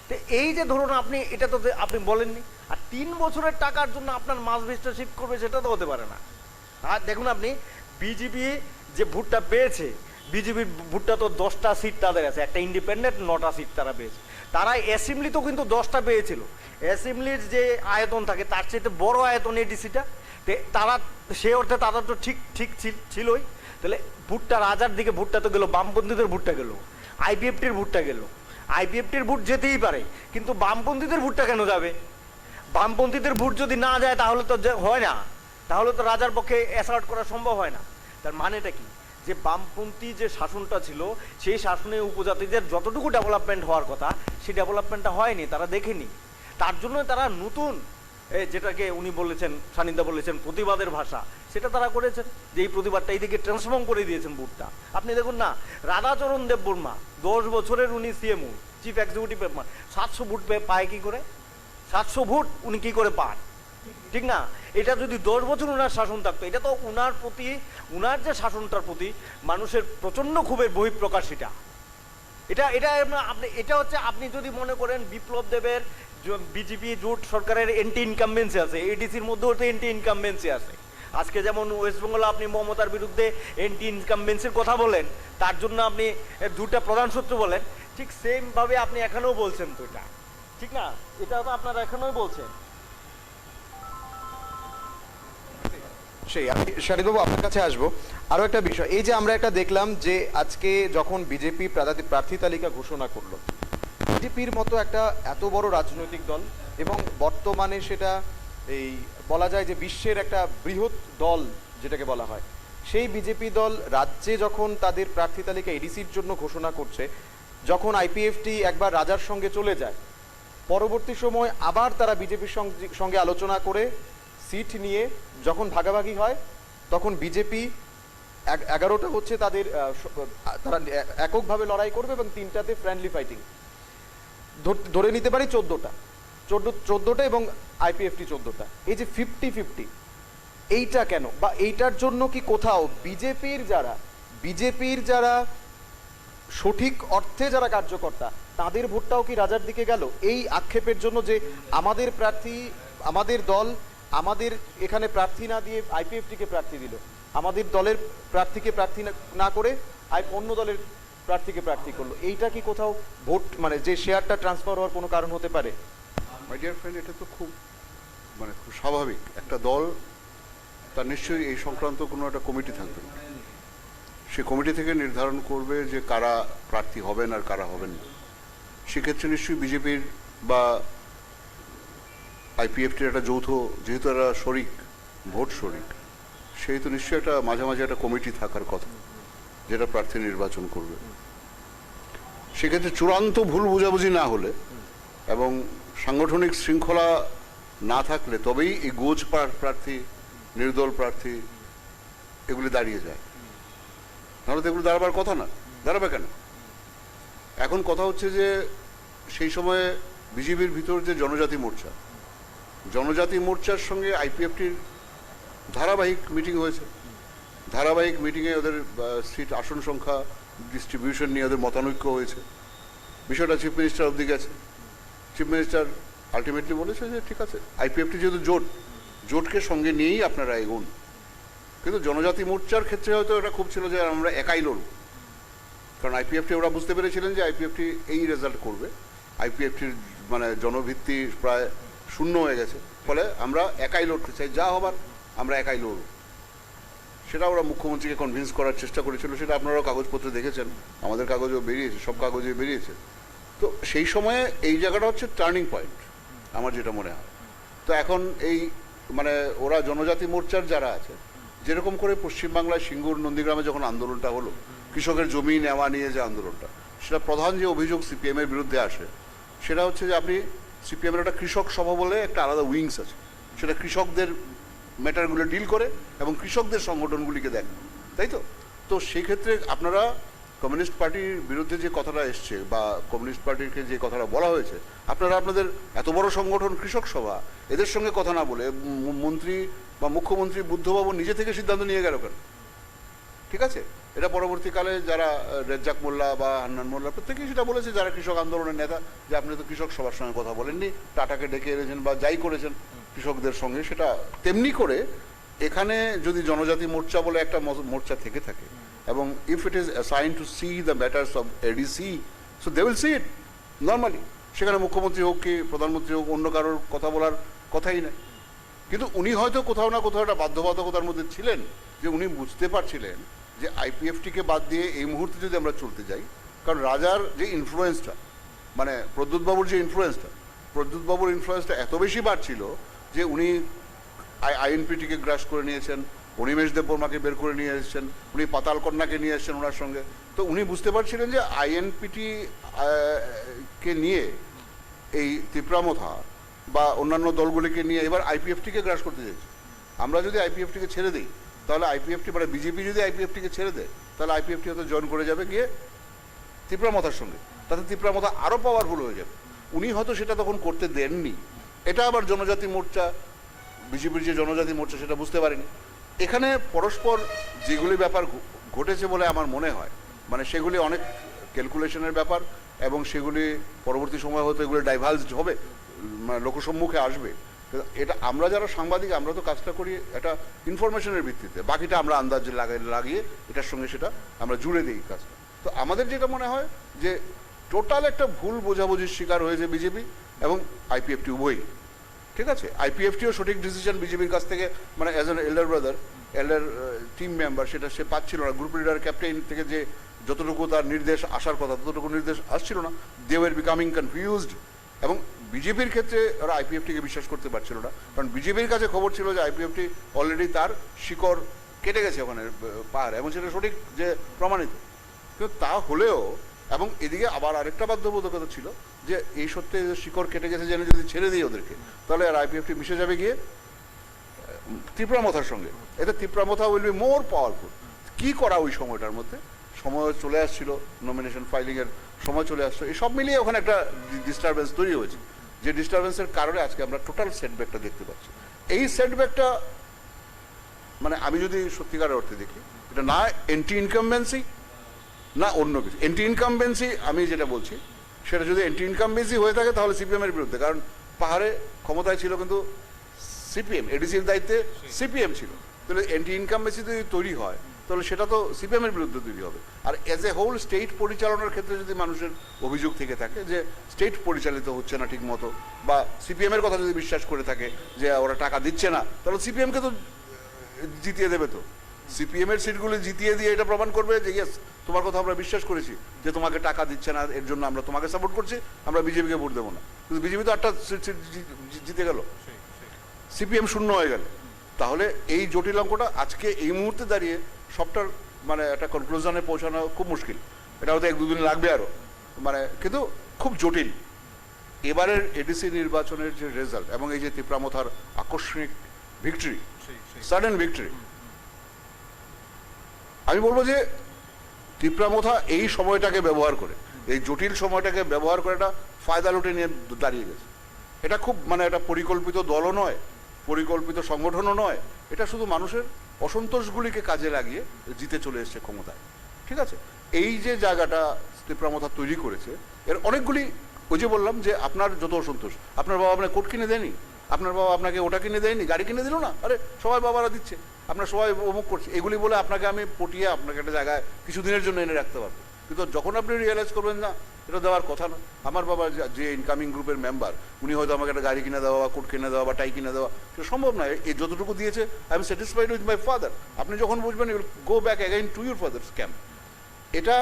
তো এই যে ধরুন আপনি এটা তো আপনি বলেননি, আর 3 বছরের টাকার জন্য আপনার মাস বেসটা শিফট করবে, সেটা তো হতে পারে না। আর দেখুন আপনি বিজেপি যে ভোটটা পেয়েছে, বিজেপির ভোটটা তো 10টা সিট তাদের আছে, একটা ইন্ডিপেন্ডেন্ট 9টা সিট তারা পেয়েছে। তারা অ্যাসেম্বলি তো কিন্তু 10টা পেয়েছিল, অ্যাসেম্বলির যে আয়তন থাকে তার চেয়ে বড় আয়তন এডিসিটা, তারা সে অর্থে তাদের তো ঠিক ছিলই। তাহলে ভোটটা রাজার দিকে ভোটটা তো গেল, বামপন্থীদের ভোটটা গেল, আইপিএফটির ভোটটা গেল। আইপিএফটির ভোট যেতেই পারে, কিন্তু বামপন্থীদের ভোটটা কেন যাবে? বামপন্থীদের ভোট যদি না যায় তাহলে তো হয় না, তাহলে তো রাজার পক্ষে অ্যাসার্ট করা সম্ভব হয় না। তার মানেটা কি? যে বামপন্থী যে শাসনটা ছিল সেই শাসনে উপজাতিদের যতটুকু ডেভেলপমেন্ট হওয়ার কথা সেই ডেভেলপমেন্টটা হয়নি, তারা দেখেনি। তার জন্য তারা নতুন যেটাকে উনি বলেছেন, সানিধ্যা বলেছেন প্রতিবাদের ভাষা, সেটা তারা করেছেন, যে এই প্রতিবাদটা এইদিকে ট্রান্সফর্ম করে দিয়েছেন ভোটটা। আপনি দেখুন না, রাধাচরণ দেববর্মা 10 বছরের উনি CMO, chief executive member, 700 vote পায় কি করে? 700 ভোট উনি কি করে পান, ঠিক না? এটা যদি 10 বছর ওনার শাসন থাকতো, এটা তো ওনার প্রতি, ওনার যে শাসনটার প্রতি মানুষের প্রচন্ড ক্ষোভের বহিঃপ্রকাশ। এটা আপনি এটা হচ্ছে, আপনি যদি মনে করেন বিপ্লব দেবের বিজেপি জোট সরকারের এন্টি ইনকামবেন্সি আছে, এডিসির মধ্যেও তো এন্টি ইনকামবেন্সি আছে। আজকে যেমন ওয়েস্ট বেঙ্গলে আপনি মমতার বিরুদ্ধে এন্টি ইনকামবেন্সির কথা বলেন, তার জন্য আপনি 2টা প্রধান শত্রু বলেন, ঠিক সেম ভাবে আপনি এখানেও বলছেন, তো এটা ঠিক না? এটা তো আপনারা এখানেও বলছেন। সেই আমি শারিদবাবু আপনার কাছে আসবো। আরো একটা বিষয়, এই যে আমরা একটা দেখলাম যে আজকে যখন বিজেপি প্রার্থী তালিকা ঘোষণা করলো, বিজেপির মতো একটা এত বড় রাজনৈতিক দল, এবং বর্তমানে সেটা এই বলা যায় যে বিশ্বের একটা বৃহৎ দল যেটাকে বলা হয়, সেই বিজেপি দল রাজ্যে যখন তাদের প্রার্থী তালিকা এডিসির জন্য ঘোষণা করছে, যখন আইপিএফটি একবার রাজার সঙ্গে চলে যায়, পরবর্তী সময় আবার তারা বিজেপির সঙ্গে আলোচনা করে সিট নিয়ে যখন ভাগাভাগি হয়, তখন বিজেপি 11টা হচ্ছে তাদের তারা এককভাবে লড়াই করবে এবং 3টাতে ফ্রেন্ডলি ফাইটিং, ধরে নিতে পারি 14টা এবং আইপিএফটি 14টা। এই যে 50-50, এইটা কেন, বা এইটার জন্য কি কোথাও বিজেপির যারা সঠিক অর্থে যারা কার্যকর্তা, তাদের ভোটটাও কি রাজার দিকে গেল এই আক্ষেপের জন্য যে আমাদের প্রার্থী, আমাদের দল আমাদের এখানে প্রার্থী না দিয়ে আইপিএফটিকে প্রার্থী দিল, আমাদের দলের প্রার্থীকে প্রার্থী না করে অন্য দলের প্রার্থীকে প্রার্থী করলো, এইটা কি কোথাও ভোট মানে যে শেয়ারটা ট্রান্সফার হওয়ার কোনো কারণ হতে পারে? মাই ডিয়ার ফ্রেন্ড, এটা তো খুব খুব স্বাভাবিক। একটা দল তার নিশ্চয়ই এই সংক্রান্ত কোনো একটা কমিটি থাকবে, সে কমিটি থেকে নির্ধারণ করবে যে কারা প্রার্থী হবেন আর কারা হবেন না। সেক্ষেত্রে নিশ্চয়ই বিজেপির বা আইপিএফটির একটা যৌথ, যেহেতু এরা শরিক, ভোট শরিক, সেহেতু নিশ্চয়ই একটা মাঝামাঝি একটা কমিটি থাকার কথা যেটা প্রার্থী নির্বাচন করবে। সেক্ষেত্রে চূড়ান্ত ভুল বোঝাবুঝি না হলে এবং সাংগঠনিক শৃঙ্খলা না থাকলে তবেই এই গোজ প্রার্থী, নির্দল প্রার্থী এগুলি দাঁড়িয়ে যায়, নাহলে তো এগুলো দাঁড়াবার কথা না। দাঁড়াবে কেন? এখন কথা হচ্ছে যে সেই সময়ে বিজেপির ভিতর যে জনজাতি মোর্চার সঙ্গে আইপিএফটির ধারাবাহিক মিটিং হয়েছে। ধারাবাহিক মিটিংয়ে ওদের সিট, আসন সংখ্যা, ডিস্ট্রিবিউশন নিয়ে ওদের মতানৈক্য হয়েছে। বিষয়টা চিফ মিনিস্টার অবধি গেছে। চিফ মিনিস্টার আলটিমেটলি বলেছে যে ঠিক আছে, আইপিএফটি যেহেতু জোটকে সঙ্গে নিয়েই আপনারা এগোন। কিন্তু জনজাতি মোর্চার ক্ষেত্রে হয়তো এটা খুব ছিল যে আমরা একাই লড়ব, কারণ আইপিএফটি ওরা বুঝতে পেরেছিলেন যে আইপিএফটি এই রেজাল্ট করবে, আইপিএফটির জনভিত্তি প্রায় শূন্য হয়ে গেছে, ফলে আমরা একাই লড়তে চাই, যা হবার আমরা একাই লড়ব। সেটা ওরা মুখ্যমন্ত্রীকে কনভিন্স করার চেষ্টা করেছিল, সেটা আপনারাও কাগজপত্রে দেখেছেন, আমাদের কাগজেও বেরিয়েছে, সব কাগজে বেরিয়েছে। তো সেই সময়ে এই জায়গাটা হচ্ছে টার্নিং পয়েন্ট আমার যেটা মনে হয়। তো এখন এই ওরা জনজাতি মোর্চার যারা আছে, যেরকম করে পশ্চিমবাংলায় সিঙ্গুর, নন্দীগ্রামে যখন আন্দোলনটা হলো, কৃষকের জমি নেওয়া নিয়ে যে আন্দোলনটা, সেটা প্রধান যে অভিযোগ সিপিএমের বিরুদ্ধে আসে সেটা হচ্ছে যে আপনি সিপিএমের একটা কৃষক সভা বলে একটা আলাদা উইংস আছে, সেটা কৃষকদের ম্যাটারগুলো ডিল করে এবং কৃষকদের সংগঠনগুলিকে দেন, তাই তো? তো সেই ক্ষেত্রে আপনারা কমিউনিস্ট পার্টির বিরুদ্ধে যে কথাটা এসছে বা কমিউনিস্ট পার্টিকে যে কথাটা বলা হয়েছে, আপনারা আপনাদের এত বড় সংগঠন কৃষক সভা, এদের সঙ্গে কথা না বলে মন্ত্রী বা মুখ্যমন্ত্রী বুদ্ধবাবু নিজে থেকে সিদ্ধান্ত নিয়ে গেল কেন? ঠিক আছে, এটা পরবর্তীকালে যারা রেজ্জাক মোল্লা বা হান্নান মোল্লা প্রত্যেকেই সেটা বলেছে, যারা কৃষক আন্দোলনের নেতা, যে আপনি তো কৃষক সভার সঙ্গে কথা বলেননি, টাটাকে ডেকে এনেছেন বা যাই করেছেন কৃষকদের সঙ্গে। সেটা তেমনি করে এখানে যদি জনজাতি মোর্চা বলে একটা মোর্চা থেকে থাকে এবং if it is assign to see the matters of ADC, so they will see it normally. সেখানে মুখ্যমন্ত্রী হোক কি প্রধানমন্ত্রী হোক, অন্য কারোর কথা বলার কথাই নেই। কিন্তু উনি হয়তো কোথাও না কোথাও একটা বাধ্যবাধকতার মধ্যে ছিলেন, যে উনি বুঝতে পারছিলেন যে আইপিএফটিকে বাদ দিয়ে এই মুহূর্তে যদি আমরা চলতে যাই, কারণ রাজার যে ইনফ্লুয়েন্সটা, প্রদ্যুৎবাবুর যে ইনফ্লুয়েন্সটা এত বেশি বাড়ছিল যে উনি আইএনপিটিকে গ্রাস করে নিয়েছেন, অনিমেষ দেববর্মাকে বের করে নিয়ে এসেছেন, উনি পাতাল কন্যাকে নিয়ে এসেছেন ওনার সঙ্গে। তো উনি বুঝতে পারছিলেন যে আইএনপিটি কে নিয়ে এই ত্রিপুরামথা বা অন্যান্য দলগুলিকে নিয়ে এবার আইপিএফটিকে গ্রাস করতে চাইছে। আমরা যদি আইপিএফটিকে ছেড়ে দিই, তাহলে আইপিএফটি বিজেপি যদি আইপিএফটিকে ছেড়ে দেয়, তাহলে আইপিএফটি হয়তো জয়েন করে যাবে গিয়ে ত্রিপুরামথার সঙ্গে, তাতে ত্রিপুরামথা আরও পাওয়ারফুল হয়ে যাবে। উনি হয়তো সেটা তখন করতে দেননি। এটা আবার জনজাতি মোর্চা, বিজেপির যে জনজাতি মোর্চা, সেটা বুঝতে পারেনি। এখানে পরস্পর যেগুলি ব্যাপার ঘটেছে বলে আমার মনে হয়, সেগুলি অনেক ক্যালকুলেশনের ব্যাপার এবং সেগুলি পরবর্তী সময় হয়তো এগুলো ডাইভার্সড হবে, লোকসম্মুখে আসবে। এটা আমরা যারা সাংবাদিক, আমরা তো কাজটা করি একটা ইনফরমেশনের ভিত্তিতে, বাকিটা আমরা আন্দাজে লাগিয়ে এটার সঙ্গে সেটা আমরা জুড়ে দিই কাজটা। তো আমাদের যেটা মনে হয় যে টোটাল একটা ভুল বোঝাবুঝির শিকার হয়েছে বিজেপি এবং আইপিএফটি উভয়ই। ঠিক আছে, আইপিএফটিও সঠিক ডিসিশন বিজেপির কাছ থেকে as an elder brother, এল্ডার team member, সেটা সে পাচ্ছিল না। গ্রুপ লিডার ক্যাপ্টেন থেকে যে যতটুকু তার নির্দেশ আসার কথা, ততটুকু নির্দেশ আসছিল না। They were becoming confused. এবং বিজেপির ক্ষেত্রে ওরা আইপিএফটিকে বিশ্বাস করতে পারছিল না, কারণ বিজেপির কাছে খবর ছিল যে আইপিএফটি অলরেডি তার শিকড় কেটে গেছে ওখানে পাহাড়, এবং সেটা সঠিক যে প্রমাণিত। কিন্তু তা হলেও এবং এদিকে আবার আরেকটা বাধ্যবাধকতা ছিল যে এই সত্যি শিকড় কেটে গেছে জেনে যদি ছেড়ে দিই ওদেরকে, তাহলে আর আইপিএফটি মিশে যাবে গিয়ে ত্রিপুরামথার সঙ্গে। এতে Tripura Motha will be more powerful. কি করা ওই সময়টার মধ্যে, সময় চলে আসছিল, নমিনেশন ফাইলিংয়ের সময় চলে আসছে, এই সব মিলিয়ে ওখানে একটা ডিস্টারবেন্স তৈরি হয়েছে, যে ডিস্টারবেন্সের কারণে আজকে আমরা টোটাল সেটব্যাকটা দেখতে পাচ্ছি। এই সেটব্যাকটা মানে আমি যদি সত্যিকারের অর্থে দেখি, এটা না এন্টি ইনকামবেন্সি না অন্য কিছু। এন্টি ইনকামবেন্সি আমি যেটা বলছি সেটা যদি এন্টি ইনকামবেন্সি হয়ে থাকে তাহলে সিপিএমের বিরুদ্ধে, কারণ পাহাড়ে ক্ষমতায় ছিল কিন্তু সিপিএম, এডিসির দায়িত্বে সিপিএম ছিল। তাহলে এন্টি ইনকামবেন্সি যদি তৈরি হয় তাহলে সেটা তো সিপিএমের বিরুদ্ধে তৈরি হবে। আর এজ এ হোল স্টেট পরিচালনার ক্ষেত্রে যদি মানুষের অভিযোগ থেকে থাকে যে স্টেট পরিচালিত হচ্ছে না ঠিক মতো, বা সিপিএমের কথা যদি বিশ্বাস করে থাকে যে ওরা টাকা দিচ্ছে না, তাহলে সিপিএমকে তো জিতিয়ে দেবে। তো সিপিএম এর সিটগুলি জিতিয়ে দিয়ে এটা প্রমাণ করবে যে ইয়েস, তোমার কথা আমরা বিশ্বাস করেছি যে তোমাকে টাকা দিচ্ছে না, এর জন্য আমরা তোমাকে সাপোর্ট করছি, আমরা বিজেপিকে ভোট দেবো না। কিন্তু বিজেপি তো 8টা সিট জিতে গেল, সিপিএম শূন্য হয়ে গেল। তাহলে এই জটিল অঙ্কটা আজকে এই মুহূর্তে দাঁড়িয়ে সবটার মানে একটা কনক্লুশনে পৌঁছানো খুব মুশকিল। এটা হয়তো 1-2 দিন লাগবে আরো, মানে কিন্তু খুব জটিল। এবারের এডিসি নির্বাচনের যে রেজাল্ট এবং এই যে ত্রিপুরামথার আকস্মিক ভিক্টরি, সাডেন ভিক্টরি, আমি বলবো যে ত্রিপুরামথা এই সময়টাকে ব্যবহার করে, এই জটিল সময়টাকে ব্যবহার করে একটা ফায়দা লুটে নিয়ে দাঁড়িয়ে গেছে। এটা খুব মানে একটা পরিকল্পিত দলও নয়, পরিকল্পিত সংগঠনও নয়, এটা শুধু মানুষের অসন্তোষগুলিকে কাজে লাগিয়ে জিতে চলে এসছে ক্ষমতায়। ঠিক আছে, এই যে জায়গাটা ত্রিপুরামথা তৈরি করেছে, এর অনেকগুলি, ওই যে বললাম যে আপনার যত অসন্তোষ, আপনার বাবা আপনাকে কোট কিনে দেয়নি, আপনার বাবা আপনাকে ওটা কিনে দেয়নি, গাড়ি কিনে দিল না, আরে সবাই বাবারা দিচ্ছে, আপনার সবাই অমুক করছে, এগুলি বলে আপনাকে আমি পটিয়ে আপনাকে একটা জায়গায় কিছুদিনের জন্য এনে রাখতে পারবো। কিন্তু যখন আপনি রিয়েলাইজ করবেন না এটা দেওয়ার কথা না, আমার বাবা যে ইনকামিং গ্রুপের মেম্বার, উনি হয়তো আমাকে একটা গাড়ি কিনে দেওয়া বা কোট কিনে দেওয়া বা টাই কিনে দেওয়া সেটা সম্ভব নয়। এই যতটুকু দিয়েছে I am satisfied with my father. আপনি যখন বুঝবেন you go back again to your father's camp. এটা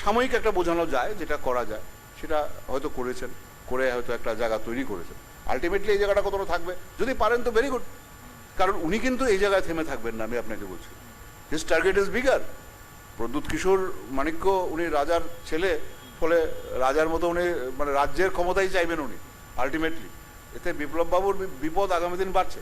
সাময়িক একটা বোঝানো যায়, যেটা করা যায় সেটা হয়তো করেছেন, করে হয়তো একটা জায়গা তৈরি করেছেন। আলটিমেটলি এই জায়গাটা কতটা থাকবে যদি পারেন তো ভেরি গুড, কারণ উনি কিন্তু এই জায়গায় থেমে থাকবেন না, আমি আপনাকে বলছি। His target is bigger. Pradyot Kishore Manikya উনি রাজার ছেলে, ফলে রাজার মতো উনি মানে রাজ্যের ক্ষমতাই চাইবেন উনি আলটিমেটলি। এতে বিপ্লব বাবুর বিপদ আগামী দিন বাড়ছে,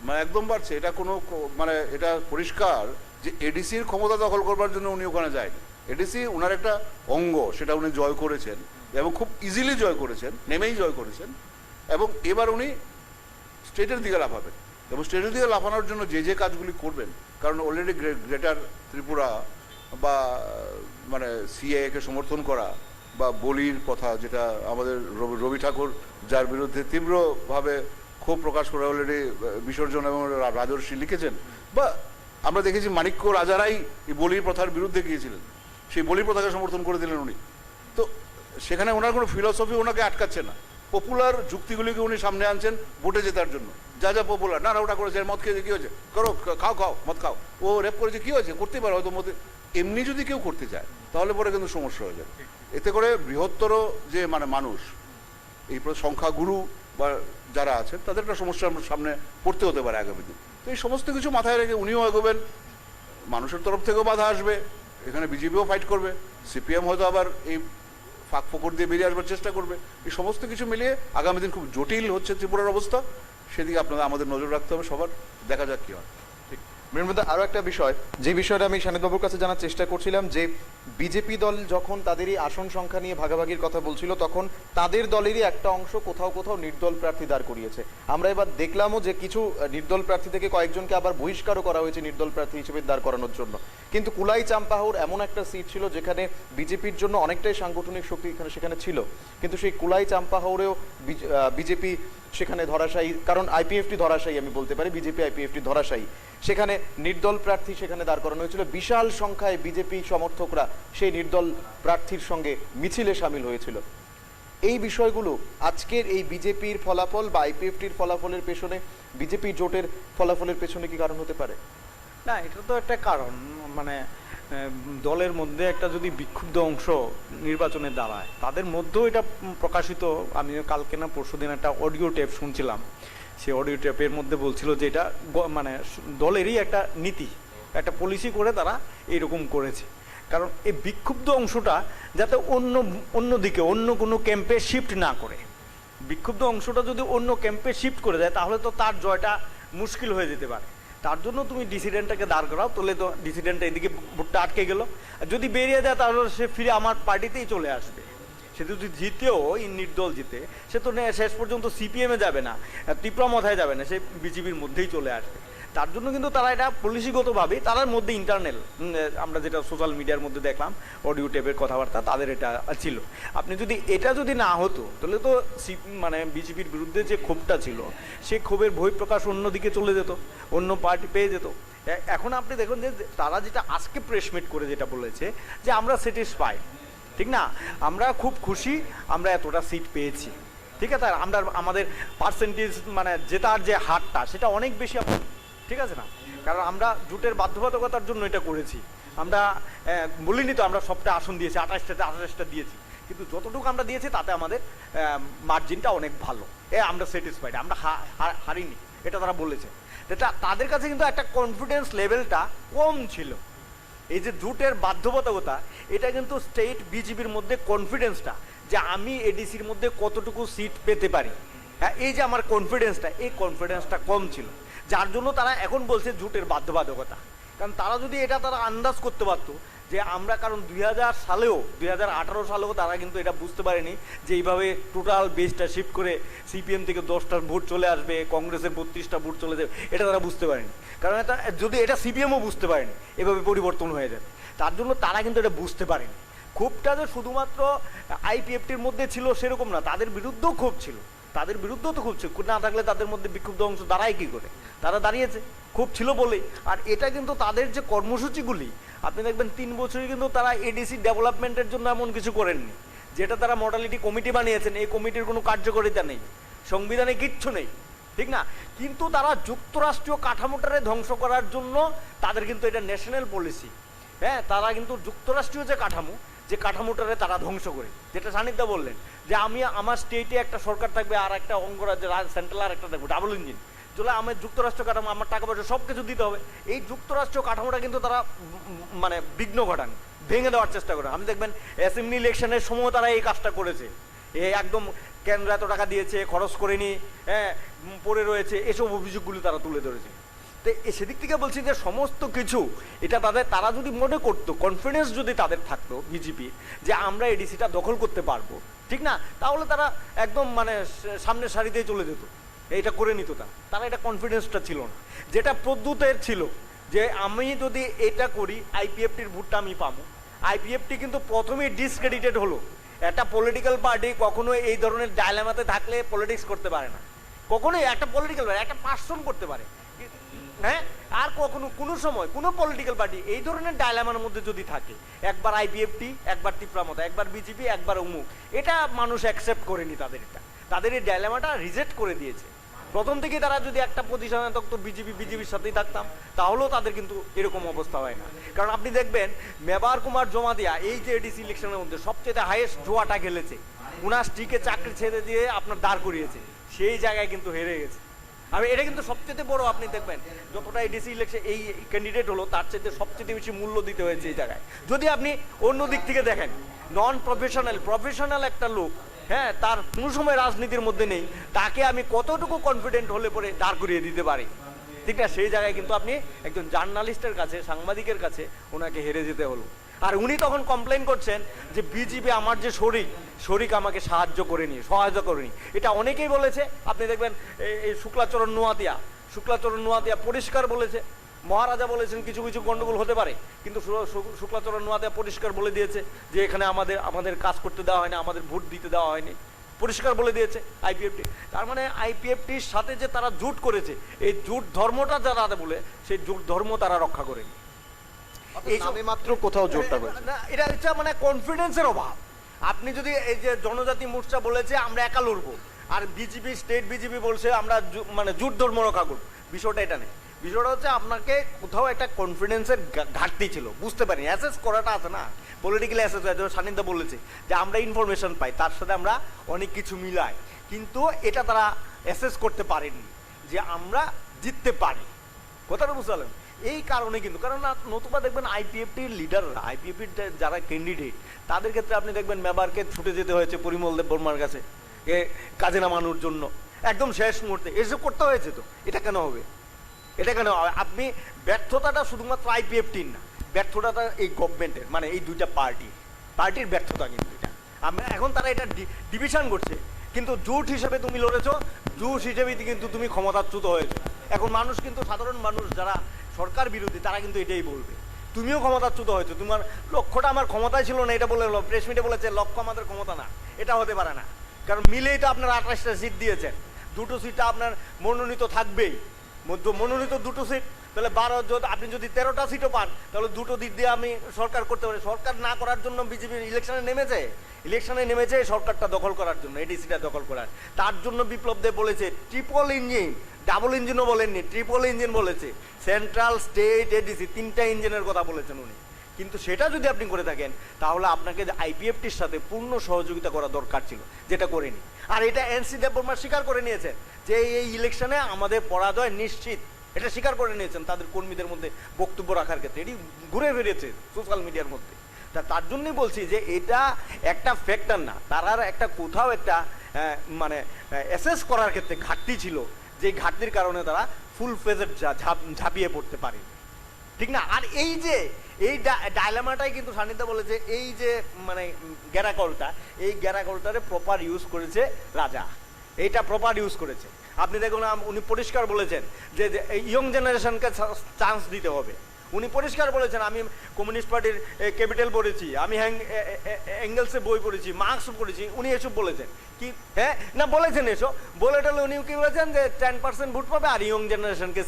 মানে একদম বাড়ছে। এটা কোনো মানে এটা পরিষ্কার যে এডিসির ক্ষমতা দখল করবার জন্য উনি ওখানে যায়নি। এডিসি ওনার একটা অঙ্গ, সেটা উনি জয় করেছেন এবং খুব ইজিলি জয় করেছেন, নেমেই জয় করেছেন। এবং এবার উনি স্টেটের দিকে লাফাবেন, এবং স্টেটের দিকে লাফানোর জন্য যে যে কাজগুলি করবেন, কারণ অলরেডি গ্রেটার ত্রিপুরা বা মানে সিএকে সমর্থন করা বা বলির কথা, যেটা আমাদের রবি ঠাকুর যার বিরুদ্ধে তীব্রভাবে ক্ষোভ প্রকাশ করে অলরেডি বিসর্জন এবং রাজর্ষি লিখেছেন, বা আমরা দেখেছি মাণিক্য রাজারাই এই বলির প্রথার বিরুদ্ধে গিয়েছিলেন, সেই বলির প্রথাকে সমর্থন করে দিলেন উনি। তো সেখানে ওনার কোনো ফিলসফি ওনাকে আটকাচ্ছে না, পপুলার যুক্তিগুলিকে উনি সামনে আনছেন ভোটে জেতার জন্য। যা যা পপুলার, না ওটা করেছে, মদ খেয়েছে, কি হয়েছে, করো, খাও খাও মদ খাও, ও রেপ করেছে, কি হয়েছে, করতে পারে হয়তো মধ্যে। এমনি যদি কেউ করতে চায় তাহলে পরে কিন্তু সমস্যা হয়ে যাবে। এতে করে বৃহত্তর যে মানে মানুষ, এই সংখ্যাগুরু বা যারা আছেন তাদের একটা সমস্যার সামনে পড়তে হতে পারে আগামী দিন। তো এই সমস্ত কিছু মাথায় রেখে উনিও এগোবেন, মানুষের তরফ থেকেও বাধা আসবে, এখানে বিজেপিও ফাইট করবে, সিপিএম হয়তো আবার এই ফাঁক ফোকর দিয়ে বেরিয়ে আসবার চেষ্টা করবে। এই সমস্ত কিছু মিলিয়ে আগামী দিন খুব জটিল হচ্ছে ত্রিপুরার অবস্থা, সেদিকে আপনাদের আমাদের নজর রাখতে হবে সবার, দেখা যাক কি হয়। মৃন্ময়দা, আরো একটা বিষয়, যে বিষয়টা আমি সানিদবাবুর কাছে জানার চেষ্টা করছিলাম, যে বিজেপি দল যখন তাদেরই আসন সংখ্যা নিয়ে ভাগাভাগির কথা বলছিল, তখন তাদের দলেরই একটা অংশ কোথাও কোথাও নির্দল প্রার্থী দাঁড় করিয়েছে। আমরা এবার দেখলামও যে কিছু নির্দল প্রার্থী থেকে কয়েকজনকে আবার বহিষ্কারও করা হয়েছে নির্দল প্রার্থী হিসেবে দাঁড় করানোর জন্য। কিন্তু কুলাই চাম্পাহাওর এমন একটা সিট ছিল যেখানে বিজেপির জন্য অনেকটাই সাংগঠনিক শক্তি সেখানে ছিল, কিন্তু সেই কুলাই চাম্পাহাওরেও বিজেপি সেখানে ধরাশায়ী, কারণ আইপিএফটি ধরাশায়ী, আমি বলতে পারি বিজেপি আইপিএফটি ধরাশায়ী। সেখানে নির্দল প্রার্থী সেখানে দাঁড় করানো হয়েছিল, বিশাল সংখ্যায় বিজেপি সমর্থকরা সেই নির্দল প্রার্থীর সঙ্গে মিছিলে সামিল হয়েছিল। এই বিষয়গুলো আজকের এই বিজেপির ফলাফল বা আইপিএফটির ফলাফলের পেছনে, বিজেপি জোটের ফলাফলের পেছনে কি কারণ হতে পারে? না, এটা তো একটা কারণ, মানে দলের মধ্যে একটা যদি বিক্ষুব্ধ অংশ নির্বাচনে দাঁড়ায়, তাদের মধ্যেও এটা প্রকাশিত। আমি কালকে না পরশুদিন একটা অডিও টেপ শুনছিলাম, সেই অডিও টেপের মধ্যে বলছিল যে এটা মানে দলেরই একটা নীতি, একটা পলিসি করে তারা এইরকম করেছে। কারণ এই বিক্ষুব্ধ অংশটা যাতে অন্য দিকে অন্য কোনো ক্যাম্পে শিফট না করে। বিক্ষুব্ধ অংশটা যদি অন্য ক্যাম্পে শিফট করে দেয় তাহলে তো তার জয়টা মুশকিল হয়ে যেতে পারে। তার জন্য তুমি ডিসিডেন্টটাকে দাঁড় করাও, তাহলে তো ডিসিডেন্টটা এদিকে ভোটটা আটকে গেল। যদি বেরিয়ে যায় তাহলে সে ফিরে আমার পার্টিতেই চলে আসবে। সে যদি জিতেও নির্দল জিতে, সে তো শেষ পর্যন্ত সিপিএমে যাবে না, তীব্রমথায় যাবে না, সে বিজেপির মধ্যেই চলে আসবে। তার জন্য কিন্তু তারা এটা পলিসিগতভাবেই তার মধ্যে ইন্টারনাল, আমরা যেটা সোশ্যাল মিডিয়ার মধ্যে দেখলাম অডিও টেপের কথাবার্তা তাদের এটা ছিল। আপনি যদি এটা যদি না হতো তাহলে তো মানে বিজেপির বিরুদ্ধে যে ক্ষোভটা ছিল সে ক্ষোভের বহিঃপ্রকাশ অন্যদিকে চলে যেত, অন্য পার্টি পেয়ে যেত। এখন আপনি দেখুন যে তারা যেটা আজকে প্রেস মিট করে যেটা বলেছে যে আমরা স্যাটিসফাইড, ঠিক না, আমরা খুব খুশি, আমরা এতটা সিট পেয়েছি, ঠিক আছে, আমরা আমাদের পার্সেন্টেজ মানে জেতার যে হারটা সেটা অনেক বেশি, ঠিক আছে না, কারণ আমরা জোটের বাধ্যবাধকতার জন্য এটা করেছি। আমরা বলিনি তো আমরা সবটা আসন দিয়েছি, 28টা দিয়েছি, কিন্তু যতটুকু আমরা দিয়েছি তাতে আমাদের মার্জিনটা অনেক ভালো, আমরা স্যাটিসফাইড, আমরা হারিনি, এটা তারা বলেছে। এটা তাদের কাছে কিন্তু একটা কনফিডেন্স লেভেলটা কম ছিল। এই যে জোটের বাধ্যবাধকতা, এটা কিন্তু স্টেট বিজেপির মধ্যে কনফিডেন্সটা যে আমি এডিসির মধ্যে কতটুকু সিট পেতে পারি, হ্যাঁ, এই যে আমার কনফিডেন্সটা, এই কনফিডেন্সটা কম ছিল, যার জন্য তারা এখন বলছে জোটের বাধ্যবাধকতা। কারণ তারা যদি এটা তারা আন্দাজ করতে পারতো যে আমরা, কারণ 2018 সালেও তারা কিন্তু এটা বুঝতে পারেনি যে এইভাবে টোটাল বেসটা শিফট করে সিপিএম থেকে 10টা ভোট চলে আসবে, কংগ্রেসের 32টা ভোট চলে যাবে, এটা তারা বুঝতে পারেনি। কারণ এটা যদি এটা সিপিএমও বুঝতে পারেনি এভাবে পরিবর্তন হয়ে যাবে, তার জন্য তারা কিন্তু এটা বুঝতে পারেনি। ক্ষোভটা যে শুধুমাত্র আইপিএফটির মধ্যে ছিল সেরকম না, তাদের বিরুদ্ধেও ক্ষোভ ছিল, তাদের বিরুদ্ধেও তো খুব ছিল, না থাকলে তাদের মধ্যে বিক্ষুব্ধ অংশ দাঁড়ায় কি করে, তারা দাঁড়িয়েছে খুব ছিল বলেই। আর এটা কিন্তু তাদের যে কর্মসূচিগুলি আপনি দেখবেন 3 বছরই কিন্তু তারা এডিসি ডেভেলপমেন্টের জন্য এমন কিছু করেননি, যেটা তারা মডালিটি কমিটি বানিয়েছেন, এই কমিটির কোনো কার্যকারিতা নেই, সংবিধানে কিচ্ছু নেই, ঠিক না, কিন্তু তারা যুক্তরাষ্ট্রীয় কাঠামোটারে ধ্বংস করার জন্য তাদের কিন্তু এটা ন্যাশনাল পলিসি, হ্যাঁ, তারা কিন্তু যুক্তরাষ্ট্রীয় যে কাঠামো, যে কাঠামোটারে তারা ধ্বংস করে, যেটা সানিধ্যা বললেন যে আমি আমার স্টেটে একটা সরকার থাকবে আর একটা অঙ্গরাজ্যে সেন্ট্রাল আর একটা থাকবে, ডাবল ইঞ্জিন, চলে আমার যুক্তরাষ্ট্র কাঠামো, আমার টাকা পয়সা সব কিছু দিতে হবে, এই যুক্তরাষ্ট্রীয় কাঠামোটা কিন্তু তারা মানে বিঘ্ন ঘটান, ভেঙে দেওয়ার চেষ্টা করে। আমি দেখবেন অ্যাসেম্বলি ইলেকশনের সময় তারা এই কাজটা করেছে, একদম কেন্দ্র এত টাকা দিয়েছে, খরচ করেনি, হ্যাঁ, পড়ে রয়েছে, এসব অভিযোগগুলি তারা তুলে ধরেছে। তো সেদিক থেকে বলছি যে সমস্ত কিছু এটা তারা যদি মনে করতো, কনফিডেন্স যদি তাদের থাকতো বিজেপি যে আমরা এডিসিটা দখল করতে পারবো, ঠিক না, তাহলে তারা একদম মানে সামনের সারিতেই চলে যেত, এটা করে নিত। তারা এটা কনফিডেন্সটা ছিল না, যেটা প্রদ্যুতের ছিল যে আমি যদি এটা করি আইপিএফটির ভোটটা আমি পাবো। আইপিএফটি কিন্তু প্রথমেই ডিসক্রেডিটেড হলো, একটা পলিটিক্যাল পার্টি কখনো এই ধরনের ডায়লেমাতে থাকলে পলিটিক্স করতে পারে না, কখনোই একটা পলিটিক্যাল পার্টি একটা পার্সন করতে পারে, হ্যাঁ, আর কখনো কোনো সময় কোনো পলিটিক্যাল পার্টি এই ধরনের ডায়লামার মধ্যে যদি থাকে, একবার আইপিএফটি, একবার তীব্রমথা, একবার বিজেপি, একবার অমুক, এটা মানুষ অ্যাকসেপ্ট করেনি, তাদের এই ডায়লামাটা রিজেক্ট করে দিয়েছে। প্রথম থেকে তারা যদি একটা পজিশনে থাকতো বিজেপির সাথেই থাকতাম, তাহলেও তাদের কিন্তু এরকম অবস্থা হয় না। কারণ আপনি দেখবেন মেবার কুমার জমাতিয়া এই যে এডিসি ইলেকশনের মধ্যে সবচেয়ে হাইয়েস্ট জোয়াটা খেলেছে, উনার স্ত্রীকে চাকরি ছেড়ে দিয়ে আপনার দাঁড় করিয়েছে, সেই জায়গায় কিন্তু হেরে গেছে। আর এটা কিন্তু সবচেয়ে বড়, আপনি দেখবেন যতটা এডিসি ইলেকশন এই ক্যান্ডিডেট হলো তার চাইতে সবচেয়ে বেশি মূল্য দিতে হয়েছে এই জায়গায়। যদি আপনি অন্য দিক থেকে দেখেন, নন প্রফেশনাল একটা লোক, হ্যাঁ, তার কোনো সময় রাজনীতির মধ্যে নেই, তাকে আমি কতটুকু কনফিডেন্ট হলে পরে দাঁড় করিয়ে দিতে পারি, ঠিক না, সেই জায়গায় কিন্তু আপনি একজন জার্নালিস্টের কাছে, সাংবাদিকের কাছে ওনাকে হেরে যেতে হলো। আর উনি তখন কমপ্লেন করছেন যে বিজেপি আমার যে শরিক আমাকে সহায়তা করেনি, এটা অনেকেই বলেছে। আপনি দেখবেন এই শুক্লাচরণ নোয়াতিয়া পরিষ্কার বলেছে, মহারাজা বলেছেন কিছু কিছু গন্ডগোল হতে পারে, কিন্তু শুক্লাচরণ নোয়াতিয়া পরিষ্কার বলে দিয়েছে যে এখানে আমাদের কাজ করতে দেওয়া হয়নি, আমাদের ভোট দিতে দেওয়া হয়নি, পরিষ্কার বলে দিয়েছে আইপিএফটি। তার মানে আইপিএফটির সাথে যে তারা জোট করেছে, এই জোট ধর্মটা যারা বলে সেই জোট ধর্ম তারা রক্ষা করেনি, এই নামে মাত্র কোথাও জোরটা করেছে, এটা হচ্ছে মানে কনফিডেন্সের অভাব। আপনি যদি এই যে জনজাতি মোর্চা বলেছে আমরা একা লড়বো, আর স্টেট বিজেপি বলছে আমরা মানে জোট ধর্ম রক্ষা করবো, বিষয়টা এটা নেই। বিষয়টা হচ্ছে আপনাকে কোথাও একটা কনফিডেন্সের ঘাটতি ছিল, বুঝতে পারি, অ্যাসেস করাটা আছে না, পলিটিক্যাল অ্যাসেস, সান্নিধ্যা বলেছে যে আমরা ইনফরমেশন পাই, তার সাথে আমরা অনেক কিছু মিলাই, কিন্তু এটা তারা অ্যাসেস করতে পারেনি যে আমরা জিততে পারি, কথাটা বুঝতে পারলেন। এই কারণে কিন্তু, কারণ নতুবা দেখবেন আইপিএফটির লিডাররা, আইপিএফটির যারা ক্যান্ডিডেট, তাদের ক্ষেত্রে আপনি দেখবেন মেবারকে ছুটে যেতে হয়েছে পরিমল দেব বর্মার কাছে কাজে নামানোর জন্য, একদম শেষ মুহূর্তে এসব করতে হয়েছে। তো এটা কেন হবে? এটা কেন হবে? আপনি ব্যর্থতাটা শুধুমাত্র আইপিএফটির না, ব্যর্থতাটা এই গভর্নমেন্টের, মানে এই দুইটা পার্টির ব্যর্থতা কিন্তু এটা। এখন তারা এটা ডিভিশন করছে, কিন্তু জোট হিসেবে তুমি লড়েছো, জোট হিসেবে কিন্তু তুমি ক্ষমতাচ্যুত হয়েছো। এখন মানুষ কিন্তু, সাধারণ মানুষ যারা সরকার বিরোধী, তারা কিন্তু এটাই বলবে, তুমিও ক্ষমতাচ্যুত হয়েছো, তোমার লক্ষ্যটা আমার ক্ষমতায় ছিল না, এটা বলে প্রেস মিটে বলেছে লক্ষ্য আমাদের ক্ষমতা না। এটা হতে পারে না, কারণ মিলেই তো আপনার 28টা সিট দিয়েছেন, দুটো সিটটা আপনার মনোনীত থাকবেই, মনোনীত দুটো সিট, তাহলে 12, আপনি যদি 13টা সিটও পান, তাহলে দুটো দিক দিয়ে আমি সরকার করতে পারি। সরকার না করার জন্য বিজেপি ইলেকশনে নেমেছে সরকারটা দখল করার জন্য, এডিসিটা দখল করার। তার জন্য বিপ্লব দেব বলেছে ট্রিপল ইঞ্জিন, ডাবল ইঞ্জিনও বলেননি, ট্রিপল ইঞ্জিন বলেছে, সেন্ট্রাল, স্টেট, এডিসি, 3টা ইঞ্জিনের কথা বলেছেন উনি। কিন্তু সেটা যদি আপনি করে থাকেন, তাহলে আপনাকে আইপিএফটির সাথে পূর্ণ সহযোগিতা করা দরকার ছিল, যেটা করেনি। আর এটা এনসি দেববর্মা স্বীকার করে নিয়েছেন যে এই ইলেকশনে আমাদের পরাজয় নিশ্চিত, এটা স্বীকার করে নিয়েছেন তাদের কর্মীদের মধ্যে বক্তব্য রাখার ক্ষেত্রে। এটি ঘুরে ফিরেছে সোশ্যাল মিডিয়ার মধ্যে। তার জন্যই বলছি যে এটা একটা ফ্যাক্টর না, তার একটা কোথাও একটা মানে অ্যাসেস করার ক্ষেত্রে ঘাটতি ছিল, যে ঘাটতির কারণে তারা ফুল ফেজে ঝাঁপিয়ে পড়তে পারে, ঠিক না? আর এই যে এই ডায়লামাটাই কিন্তু সান্নিধ্যা বলেছে, এই যে মানে গ্যারাকলটা, এই গ্যারাকলটারে প্রপার ইউজ করেছে রাজা, এইটা প্রপার ইউজ করেছে। আপনি দেখুন, উনি পরিষ্কার বলেছেন যে ইয়ং জেনারেশনকে চান্স দিতে হবে। উনি পরিষ্কার বলেছেন, আমি কমিউনিস্ট পার্টির ক্যাপিটাল পড়েছি, আমি অ্যাঙ্গেলসে বই পড়েছি, মার্কস পড়েছি, উনি এসব বলেছেন কি? হ্যাঁ না, বলেছেন এসব বলে টালে উনি কি বলেছেন যে 10% ভোট পাবে আর ইয়ং জেনারেশনকে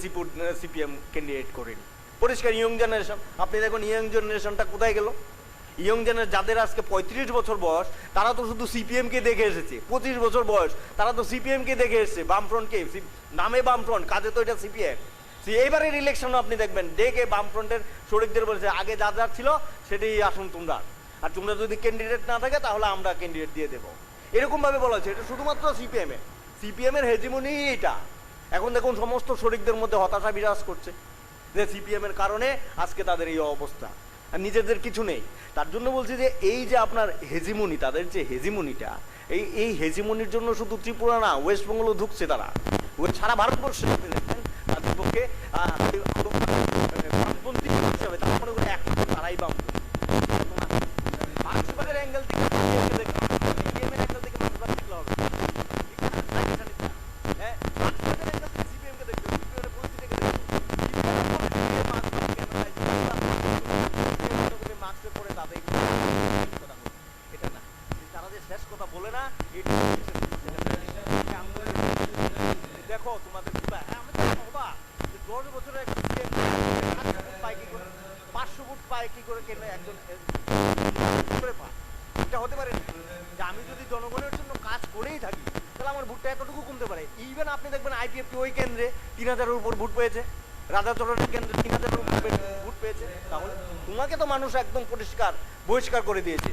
সিপিএম ক্যান্ডিডেট করেনি। পরিষ্কার ইয়ং জেনারেশন। আপনি দেখুন ইয়ং জেনারেশনটা কোথায় গেল? ইয়ং জেনারেশন যাদের আজকে 35 বছর বয়স, তারা তো শুধু সিপিএম কে দেখে এসেছে। 25 বছর বয়স, তারা তো সিপিএম কে দেখে এসেছে, বামফ্রন্টকে, নামে বামফ্রন্ট, কাজে তো এটা সিপিএম। এইবারের ইলেকশনও আপনি দেখবেন ডেকে বামফ্রন্টের শরিকদের বলেছে আগে যা যা ছিল সেটাই আসুন তোমরা, আর তোমরা যদি ক্যান্ডিডেট না থাকে তাহলে আমরা ক্যান্ডিডেট দিয়ে দেবো, এরকম ভাবে বলা হচ্ছে। এটা শুধুমাত্র সিপিএম এর হেজিমনি এটা। এখন দেখুন সমস্ত শরিকদের মধ্যে হতাশা বিরাজ করছে যে সিপিএম এর কারণে আজকে তাদের এই অবস্থা, আর নিজেদের কিছু নেই। তার জন্য বলছি যে এই যে আপনার হেজিমনি, তাদের যে হেজিমনিটা, এই হেজিমনির জন্য শুধু ত্রিপুরা না, ওয়েস্ট বেঙ্গলও ঢুকছে তারা, সারা ভারতবর্ষে তাদের পক্ষে বামপন্থী হিসাবে তারা মনে করে একমাত্র তারাই বামপন্থী। মার্ক্সবাদের অ্যাঙ্গেল থেকে সিপিএম এর অ্যাঙ্গেল থেকে মার্ক্সবাদ দেখলে হবে, হ্যাঁ, মার্ক্সবাদের অ্যাঙ্গেল থেকে সিপিএম কে দেখতে হবে, সিপিএম এর পরিস্থিতি থেকে দেখতে হবে। মার্ক্সের পরে তাদের কথা বলে, এটা না, তারা যে শেষ কথা বলে না, দেখো তোমাদের আমি তো অবাক যে 10 বছরে 500 ফুট পায় কি করে কেন একজন করে পায়? এটা হতে পারে না যে আমি যদি জনগণের জন্য কাজ করেই থাকি তাহলে আমার ভোটটা এতটুকু কমতে পারে। ইভেন আপনি দেখবেন আইপিএফটি ওই কেন্দ্রে 3000-এর উপর ভোট পেয়েছে, রাজাচরণের কেন্দ্রে 3000-এর উপর ভোট পেয়েছে। তাহলে তোমাকে তো মানুষ একদম বহিষ্কার করে দিয়েছে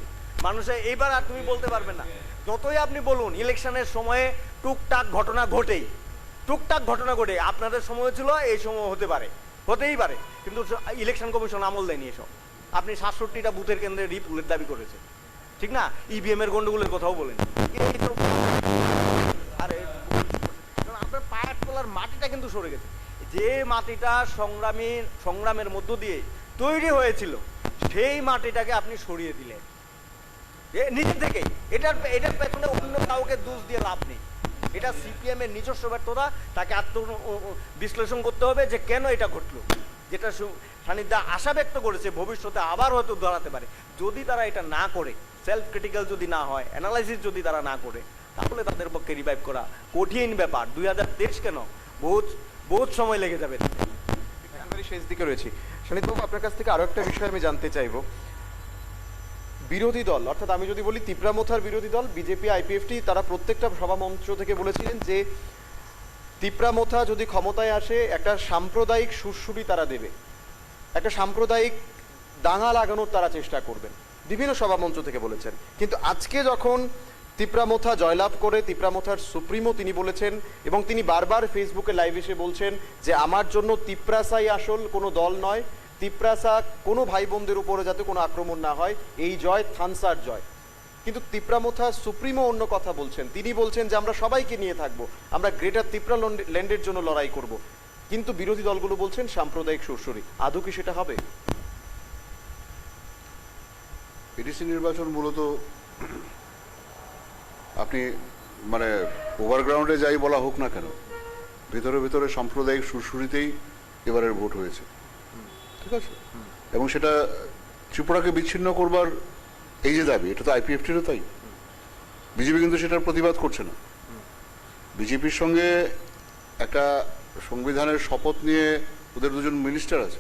মানুষে। এইবার আর তুমি বলতে পারবে না, যতই আপনি বলুন ইলেকশনের সময়ে টুকটাক ঘটনা ঘটে, আপনাদের সময় ছিল, এই সময় হতেই পারে, কিন্তু ইলেকশন কমিশন আমল দেয়নি এসব। আপনি 67টা বুথের কেন্দ্রে রিপুলের দাবি করেছে, ঠিক না? ইভিএম এর গন্ডগোলের কথাও বলেন। আরে আপনার পায়ের তোলার মাটিটা কিন্তু সরে গেছে, যে মাটিটা সংগ্রামের মধ্য দিয়ে তৈরি হয়েছিল, সেই মাটিটাকে আপনি সরিয়ে দিলেন নিজে থেকেই। এটার পেছনে অন্য কাউকে দোষ দিয়ে লাভ নেই, এটা সিপিএম এর নিজস্ব ব্যর্থতা। তাকে বিশ্লেষণ করতে হবে যে কেন এটা ঘটলো, যেটা সান্নিধ্যা আশা ব্যক্ত করেছে ভবিষ্যতে আবার হয়তো ধরাতে পারে। যদি তারা এটা না করে, সেলফ ক্রিটিক্যাল যদি না হয়, অ্যানালাইসিস যদি তারা না করে, তাহলে তাদের পক্ষে রিভাইভ করা কঠিন ব্যাপার। 2023 কেন, বহুত সময় লেগে যাবে। একেবারে শেষ দিকে রয়েছি। সান্নিধ্যবাবু, আপনার কাছ থেকে আরো একটা বিষয় আমি জানতে চাইবো। বিরোধী দল, অর্থাৎ আমি যদি বলি তিপ্রামথার বিরোধী দল বিজেপি, আইপিএফটি, তারা প্রত্যেকটা সভা মঞ্চ থেকে বলেছিলেন যে তিপ্রামথা যদি ক্ষমতায় আসে একটা সাম্প্রদায়িক সুরসুরি তারা দেবে, একটা সাম্প্রদায়িক দাঙ্গা লাগানোর তারা চেষ্টা করবেন, বিভিন্ন সভা মঞ্চ থেকে বলেছেন। কিন্তু আজকে যখন তিপ্রামথা জয়লাভ করে তিপ্রামথার সুপ্রিমো তিনি বলেছেন, এবং তিনি বারবার ফেসবুকে লাইভ এসে বলছেন যে আমার জন্য তিপ্রাসাই আসল, কোনো দল নয়। তিপ্রাসা কোনো ভাই বোনদের উপরে যাতে কোনো আক্রমণ না হয়, এই জয় থানসার জয়। কিন্তু তিপ্রামথা সুপ্রিমো অন্য কথা বলছেন, তিনি বলছেন যে আমরা সবাইকে নিয়ে থাকবো, আমরা গ্রেটার তিপ্রা ল্যান্ডের জন্য লড়াই করব। কিন্তু বিরোধী দলগুলো বলছেন সাম্প্রদায়িক সুরসুরি। আদৌ কি সেটা হবে? এডিসি নির্বাচন মূলত আপনি মানে ওভারগ্রাউন্ডে যাই বলা হোক না কেন, ভেতরে ভেতরে সাম্প্রদায়িক সুরসুরিতেই এবারের ভোট হয়েছে, ঠিক আছে? এবং সেটা ত্রিপুরাকে বিচ্ছিন্ন করবার এই যে দাবি, এটা তো আইপিএফটিরও তাই। বিজেপি কিন্তু সেটার প্রতিবাদ করছে না। বিজেপির সঙ্গে একটা সংবিধানের শপথ নিয়ে ওদের দুজন মিনিস্টার আছে,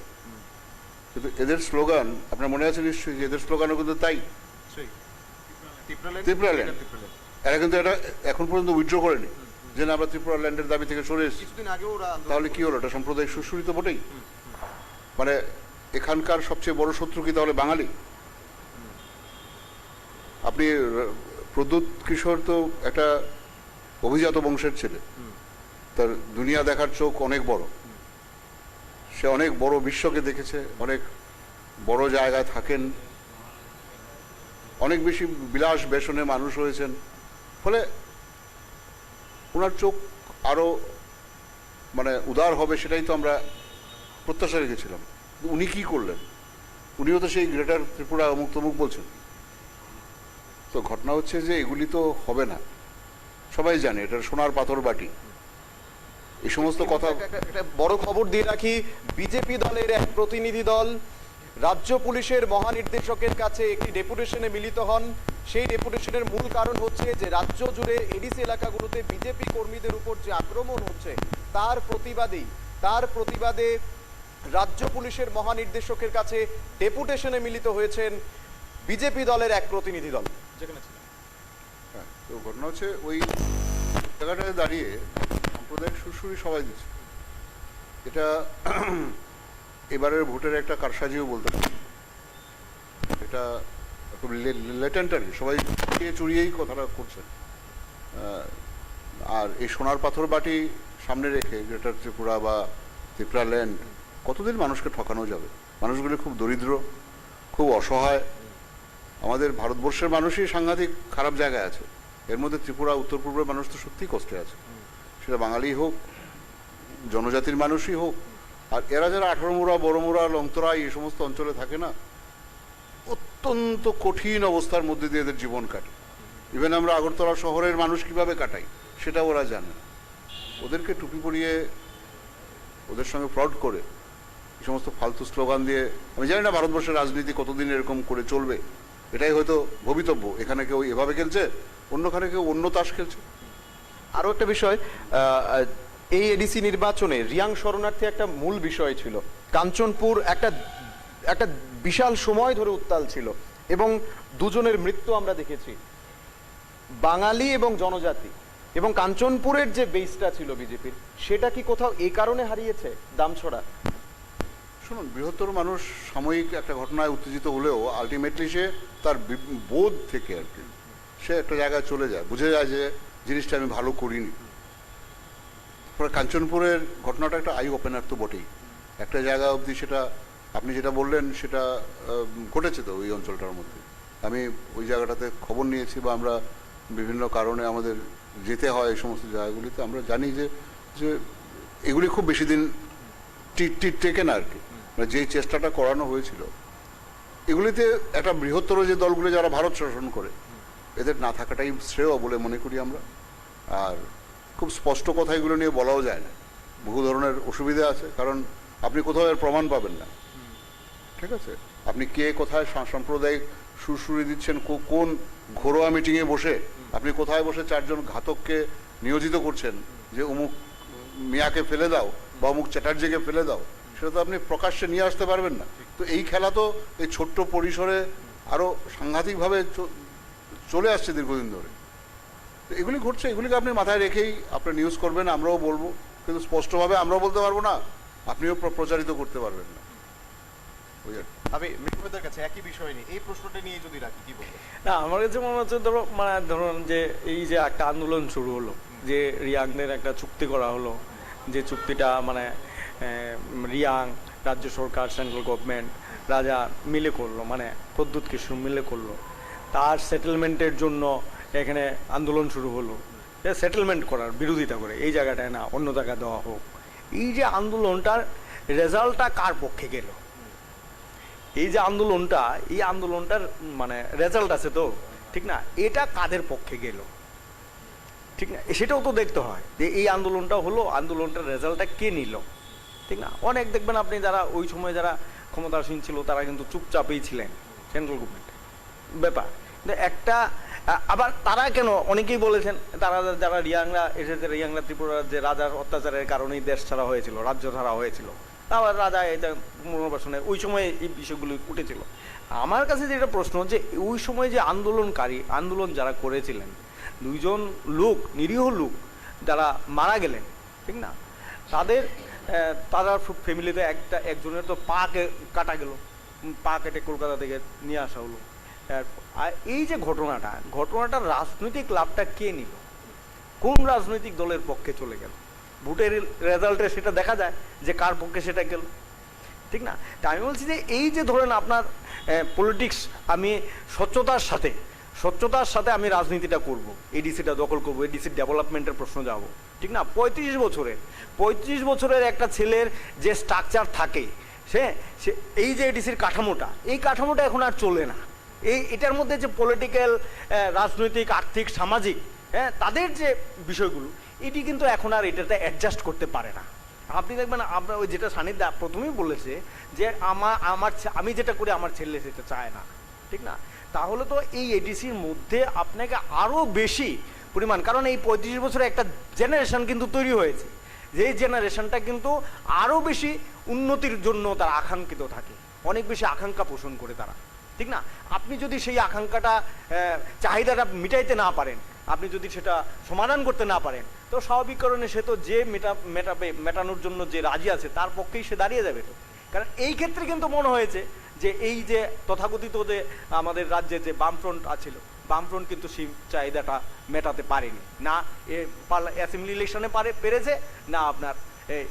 কিন্তু এদের স্লোগান আপনার মনে আছে নিশ্চয়ই, যে এদের স্লোগানও কিন্তু তাই, ত্রিপুরা ল্যান্ড। এরা কিন্তু এটা এখন পর্যন্ত উইথড্র করেনি যে না আমরা ত্রিপুরা ল্যান্ডের দাবি থেকে সরে এসেছি। তাহলে কি হলো? এটা সাম্প্রদায়িক সুরসুরি তো বটেই। মানে এখানকার সবচেয়ে বড় শত্রু কি তাহলে বাঙালি? আপনি প্রদ্যুৎ কিশোর তো একটা অভিজাত বংশের ছেলে, তার দুনিয়া দেখার চোখ অনেক বড়, সে অনেক বড় বিশ্বকে দেখেছে, অনেক বড় জায়গায় থাকেন, অনেক বেশি বিলাস বেসনে মানুষ হয়েছেন, ফলে ওনার চোখ আরো মানে উদার হবে সেটাই তো আমরা প্রত্যাশা রেখেছিলাম। উনি কি করলেন? উনিও তো সেই গ্রেটার ত্রিপুরা অমুক তমুক বলছেন। তো ঘটনা হচ্ছে যে এগুলি তো হবে না, সবাই জানে এটা সোনার পাথর বাটি, এই সমস্ত কথা। একটা বড় খবর দিয়ে রাখি, বিজেপি দলের এক প্রতিনিধি দল রাজ্য পুলিশের মহানির্দেশকের কাছে একটি ডেপুটেশনে মিলিত হন। সেই ডেপুটেশনের মূল কারণ হচ্ছে যে রাজ্য জুড়ে এডিসি এলাকাগুলোতে বিজেপি কর্মীদের উপর যে আক্রমণ হচ্ছে তার প্রতিবাদে রাজ্য পুলিশের মহানির্দেশকের কাছে ডেপুটেশনে মিলিত হয়েছেন বিজেপি দলের এক প্রতিনিধি দল। হ্যাঁ, তো ঘটনা হচ্ছে ওই জায়গাটায় দাঁড়িয়ে সাম্প্রদায়িক সুরসুরি সবাই দিচ্ছে। এটা এবারের ভোটের একটা কারসাজিও বলতে পারি। এটা খুব লেটেন্ট আর কি, সবাই চুরিয়েই কথাটা করছেন। আর এই সোনার পাথর বাটি সামনে রেখে গ্রেটার ত্রিপুরা বা ত্রিপুরা ল্যান্ড কতদিন মানুষকে ঠকানো যাবে? মানুষগুলি খুব দরিদ্র, খুব অসহায়। আমাদের ভারতবর্ষের মানুষই সাংঘাতিক খারাপ জায়গায় আছে, এর মধ্যে ত্রিপুরা উত্তর পূর্বের মানুষ তো সত্যিই কষ্টে আছে, সেটা বাঙালি হোক জনজাতির মানুষই হোক। আর এরা যারা 18 মুড়া বড় মুড়া লংতরা এই সমস্ত অঞ্চলে থাকে না, অত্যন্ত কঠিন অবস্থার মধ্যে দিয়ে এদের জীবন কাটে। ইভেন আমরা আগরতলা শহরের মানুষ কিভাবে কাটাই সেটা ওরা জানে না। ওদেরকে টুপি পরিয়ে ওদের সঙ্গে ফ্রড করে এই সমস্ত ফালতু স্লোগান দিয়ে, আমি জানি না ভারতবর্ষের রাজনীতি কতদিন এরকম করে চলবে, এটাই হয়তো ভবিতব্য। এখানে কেউ এভাবে খেলছে, অন্যখানে কেউ অন্য তাস খেলছে। আরো একটা বিষয়, এই এডিসি নির্বাচনে রিয়াং শরণার্থী একটা মূল বিষয় ছিল। কাঞ্চনপুর একটা বিশাল সময় ধরে উত্তাল ছিল এবং দুজনের মৃত্যু আমরা দেখেছি, বাঙালি এবং জনজাতি। এবং কাঞ্চনপুরের যে বেসটা ছিল বিজেপির, সেটা কি কোথাও এই কারণে হারিয়েছে দামছড়া? শুনুন, বৃহত্তর মানুষ সাময়িক একটা ঘটনায় উত্তেজিত হলেও আলটিমেটলি সে তার বোধ থেকে আর কি সে একটা জায়গায় চলে যায়, বুঝে যায় যে জিনিসটা আমি ভালো করিনি। কাঞ্চনপুরের ঘটনাটা একটা আই ওপেনার তো বটেই। একটা জায়গা অবধি সেটা আপনি যেটা বললেন সেটা ঘটেছে তো ওই অঞ্চলটার মধ্যে। আমি ওই জায়গাটাতে খবর নিয়েছি বা আমরা বিভিন্ন কারণে আমাদের যেতে হয় এই সমস্ত জায়গাগুলিতে। আমরা জানি যে যে এগুলি খুব বেশি দিন টেকে না আর কি। মানে যেই চেষ্টাটা করানো হয়েছিল, এগুলিতে একটা বৃহত্তর যে দলগুলো যারা ভারত শাসন করে এদের না থাকাটাই শ্রেয় বলে মনে করি আমরা। আর খুব স্পষ্ট কথা এগুলো নিয়ে বলাও যায় না, বহু ধরনের অসুবিধা আছে, কারণ আপনি কোথাও এর প্রমাণ পাবেন না, ঠিক আছে? আপনি কে কোথায় সাম্প্রদায়িক সুরসুরি দিচ্ছেন, কোন ঘরোয়া মিটিংয়ে বসে আপনি কোথায় বসে 4 জন ঘাতককে নিয়োজিত করছেন যে অমুক মিয়াকে ফেলে দাও বা অমুক চ্যাটার্জিকে ফেলে দাও, সেটা তো আপনি প্রকাশ্যে নিয়ে আসতে পারবেন না। তো এই খেলা তো এই ছোট্ট পরিসরে আরো সাংঘাতিকভাবে চলে আসছে দীর্ঘদিন ধরে। তো এগুলি ঘটছে, এগুলিকে আপনি মাথায় রেখেই আপনার নিউজ করবেন, আমরাও বলবো, কিন্তু স্পষ্টভাবে আমরাও বলতে পারবো না, আপনিও প্রচারিত করতে পারবেন না। বুঝলেন? আমি মৃত্যুদের কাছে একই বিষয় নিয়ে এই প্রশ্নটা নিয়ে যদি রাখি, কি বলবো? না আমার কাছে মনে হচ্ছে ধরুন যে এই যে একটা আন্দোলন শুরু হলো, যে রিয়াংদের একটা চুক্তি করা হলো, যে চুক্তিটা মানে রিয়াং, রাজ্য সরকার, সেন্ট্রাল গভর্নমেন্ট, রাজা মিলে করলো, মানে প্রদ্যুৎ কিশোর মিলে করলো, তার সেটেলমেন্টের জন্য এখানে আন্দোলন শুরু হলো, সেটেলমেন্ট করার বিরোধিতা করে এই জায়গাটায় না অন্য জায়গায় দেওয়া হোক। এই যে আন্দোলনটার রেজাল্টটা কার পক্ষে গেল, এই যে আন্দোলনটা, এই আন্দোলনটার মানে রেজাল্ট আছে তো, ঠিক না, এটা কাদের পক্ষে গেল, ঠিক না, সেটাও তো দেখতে হয় যে এই আন্দোলনটা হলো, আন্দোলনটার রেজাল্টটা কে নিল, ঠিক না। অনেক দেখবেন আপনি যারা ওই সময় যারা ক্ষমতাসীন ছিল তারা কিন্তু চুপচাপই ছিলেন, সেন্ট্রাল গভর্নমেন্ট ব্যাপার। কিন্তু একটা আবার তারা কেন, অনেকেই বলেছেন তারা যারা রিয়াংরা এসেছে, রিয়াংরা ত্রিপুরার যে রাজার অত্যাচারের কারণেই দেশ ছাড়া হয়েছিল, রাজ্য ছাড়া হয়েছিল, আবার রাজা এটা পুনর্বাসনে ওই সময় এই বিষয়গুলি উঠেছিল। আমার কাছে যেটা প্রশ্ন, যে ওই সময় যে আন্দোলন যারা করেছিলেন, দুইজন লোক, নিরীহ লোক যারা মারা গেলেন, ঠিক না, তারা ফ্যামিলিতে একজনের তো পা কাটা গেল, পা কেটে কলকাতা থেকে নিয়ে আসা হলো। আর এই যে ঘটনাটার রাজনৈতিক লাভটা কে নিল, কোন রাজনৈতিক দলের পক্ষে চলে গেল, ভোটের রেজাল্টে সেটা দেখা যায় যে কার পক্ষে সেটা গেল, ঠিক না। তা আমি বলছি যে এই যে ধরেন আপনার পলিটিক্স, আমি স্বচ্ছতার সাথে আমি রাজনীতিটা করব, এডিসিটা দখল করব, এডিসির ডেভেলপমেন্টের প্রশ্ন যাবো, ঠিক না। 35 বছরের একটা ছেলের যে স্ট্রাকচার থাকে, সে এই যে এডিসির কাঠামোটা, এই কাঠামোটা এখন আর চলে না। এটার মধ্যে যে পলিটিক্যাল, রাজনৈতিক, আর্থিক, সামাজিক, তাদের যে বিষয়গুলো, এটি কিন্তু এখন আর এটাতে অ্যাডজাস্ট করতে পারে না। আপনি দেখবেন আপনার ওই যেটা সানিধ্যা প্রথমেই বলেছে যে আমি যেটা করি আমার ছেলে সেটা চায় না, ঠিক না। তাহলে তো এই এডিসির মধ্যে আপনাকে আরও বেশি পরিমাণ, কারণ এই 35 বছরে একটা জেনারেশন কিন্তু তৈরি হয়েছে, যে জেনারেশনটা কিন্তু আরও বেশি উন্নতির জন্য তারা আকাঙ্ক্ষিত থাকে, অনেক বেশি আকাঙ্ক্ষা পোষণ করে তারা, ঠিক না। আপনি যদি সেই আকাঙ্ক্ষাটা, চাহিদাটা মিটাইতে না পারেন, আপনি যদি সেটা সমাধান করতে না পারেন, তো স্বাভাবিক কারণে সে তো যে মেটানোর জন্য যে রাজি আছে তার পক্ষেই সে দাঁড়িয়ে যাবে তো। কারণ এই ক্ষেত্রে কিন্তু মনে হয়েছে যে এই যে তথাকথিত যে আমাদের রাজ্যে যে বামফ্রন্ট আছিল, বামফ্রন্ট কিন্তু সেই চাহিদাটা মেটাতে পারেনি, না অ্যাসেম্বলি ইলেকশনে পেরেছে, না আপনার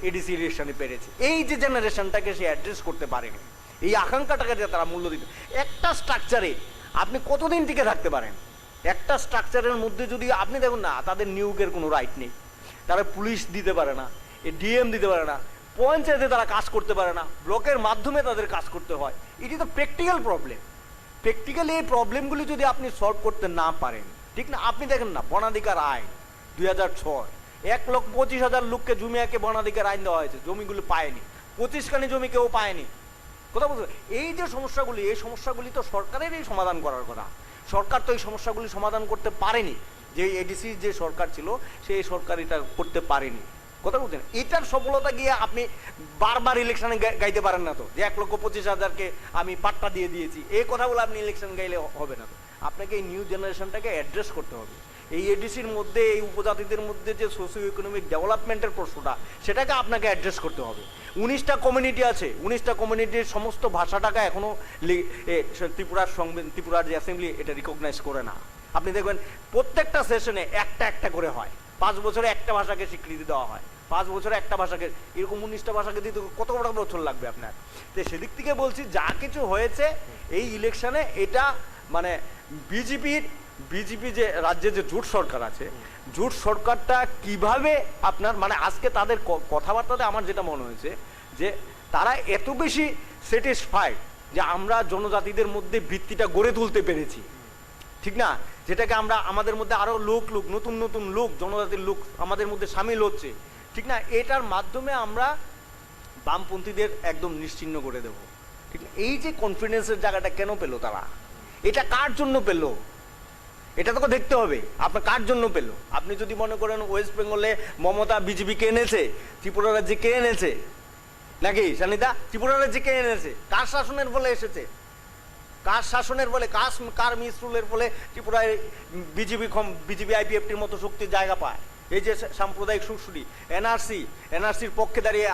এডিসি ইলেকশনে পেরেছে। এই যে জেনারেশনটাকে সে অ্যাড্রেস করতে পারেনি, এই আকাঙ্ক্ষাটাকে তারা মূল্য দিতে। একটা স্ট্রাকচারে আপনি কতদিন টিকে থাকতে পারেন? একটা স্ট্রাকচারের মধ্যে যদি আপনি দেখুন না, তাদের নিয়োগের কোনো রাইট নেই, তারা পুলিশ দিতে পারে না, ডিএম দিতে পারে না, পঞ্চায়েতে তারা কাজ করতে পারে না, ব্লকের মাধ্যমে তাদের কাজ করতে হয়। এটি তো প্র্যাকটিক্যাল প্রবলেম। প্র্যাকটিক্যালি এই প্রবলেমগুলি যদি আপনি সলভ করতে না পারেন, ঠিক না, আপনি দেখেন না বনাধিকার আইন 2006, 1,25,000 লোককে জমি একে বনাধিকার আইন দেওয়া হয়েছে, জমিগুলো পায়নি, 25খানি জমি কেউ পায়নি। কথা বলতে, এই যে সমস্যাগুলি, এই সমস্যাগুলি তো সরকারেরই সমাধান করার কথা। সরকার তো এই সমস্যাগুলি সমাধান করতে পারেনি, যে এডিসি যে সরকার ছিল সেই সরকার এটা করতে পারেনি। কথা বলছেন, এটার সফলতা গিয়ে আপনি বারবার ইলেকশনে গাইতে পারেন না তো, যে 1,25,000কে আমি পাট্টা দিয়ে দিয়েছি, এই কথাগুলো আপনি ইলেকশন গাইলে হবে না তো। আপনাকে এই নিউ জেনারেশনটাকে অ্যাড্রেস করতে হবে। এই এডিসির মধ্যে, এই উপজাতিদের মধ্যে যে সোশিও ইকোনমিক ডেভেলপমেন্টের প্রশ্নটা, সেটাকে আপনাকে অ্যাড্রেস করতে হবে। 19টা কমিউনিটি আছে, 19টা কমিউনিটির সমস্ত ভাষাটাকে এখনো ত্রিপুরার যে অ্যাসেম্বলি এটা রিকগনাইজ করে না। আপনি দেখবেন প্রত্যেকটা সেশনে একটা করে হয়, 5 বছরে একটা ভাষাকে স্বীকৃতি দেওয়া হয়, 5 বছরে একটা ভাষাকে, এরকম 19টা ভাষাকে দিতে কত বছর লাগবে আপনার? তো সেদিক থেকে বলছি, যা কিছু হয়েছে এই ইলেকশনে, এটা মানে বিজেপি যে রাজ্যে যে জোট সরকার আছে, জোট সরকারটা কিভাবে আপনার মানে আজকে তাদের কথাবার্তাতে আমার যেটা মনে হয়েছে যে তারা এত বেশি স্যাটিসফাইড যে আমরা জনজাতিদের মধ্যে ভিত্তিটা গড়ে তুলতে পেরেছি, ঠিক না, যেটাকে আমরা আমাদের মধ্যে আরো নতুন লোক জনজাতির লোক আমাদের মধ্যে সামিল হচ্ছে, ঠিক না, এটার মাধ্যমে আমরা বামপন্থীদের একদম নিশ্চিহ্ন করে দেব, ঠিক না। এই যে কনফিডেন্সের জায়গাটা কেন পেলো তারা, এটা কার জন্য পেলো, এটা তোকে দেখতে হবে আপনার কার জন্য পেল। আপনি যদি মনে করেন ওয়েস্ট বেঙ্গলে মমতা বিজেপিকে এনেছে, ত্রিপুরা রাজ্যে কে এনেছে, নাকি সানিদা ত্রিপুরা রাজ্যে কে এনেছে, কার শাসনের বলে এসেছে, কার শাসনের বলে, কার মিসরুলের বলে ত্রিপুরায় বিজেপি আইপিএফটির মতো শক্তির জায়গা পায়। এই যে সাম্প্রদায়িক সুরসুরি, এনআরসির পক্ষে দাঁড়িয়ে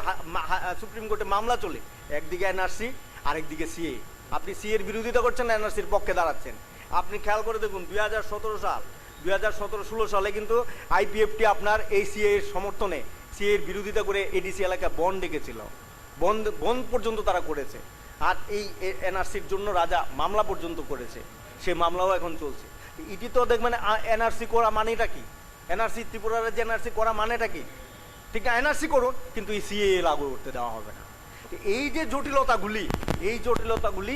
সুপ্রিম কোর্টে মামলা চলে, একদিকে এনআরসি আরেকদিকে সিএ, আপনি সি এর বিরোধিতা করছেন, এনআরসির পক্ষে দাঁড়াচ্ছেন। আপনি খেয়াল করে দেখুন 2017 সাল 2017-16 সালে কিন্তু আইপিএফটি আপনার এই সিএ এর সমর্থনে সিএ এর বিরোধিতা করে এডিসি এলাকায় বন্ড ডেকেছিল, বন্ধ পর্যন্ত তারা করেছে। আর এই এনআরসির জন্য রাজা মামলা পর্যন্ত করেছে, সেই মামলাও এখন চলছে। ইটি তো দেখবেন এনআরসি করা মানেটা কি, এনআরসি ত্রিপুরা রাজ্যে এনআরসি করা মানেটা কি? ঠিক না, এনআরসি করুন কিন্তু এই সিএ লাগু করতে দেওয়া হবে না। এই যে জটিলতাগুলি, এই জটিলতাগুলি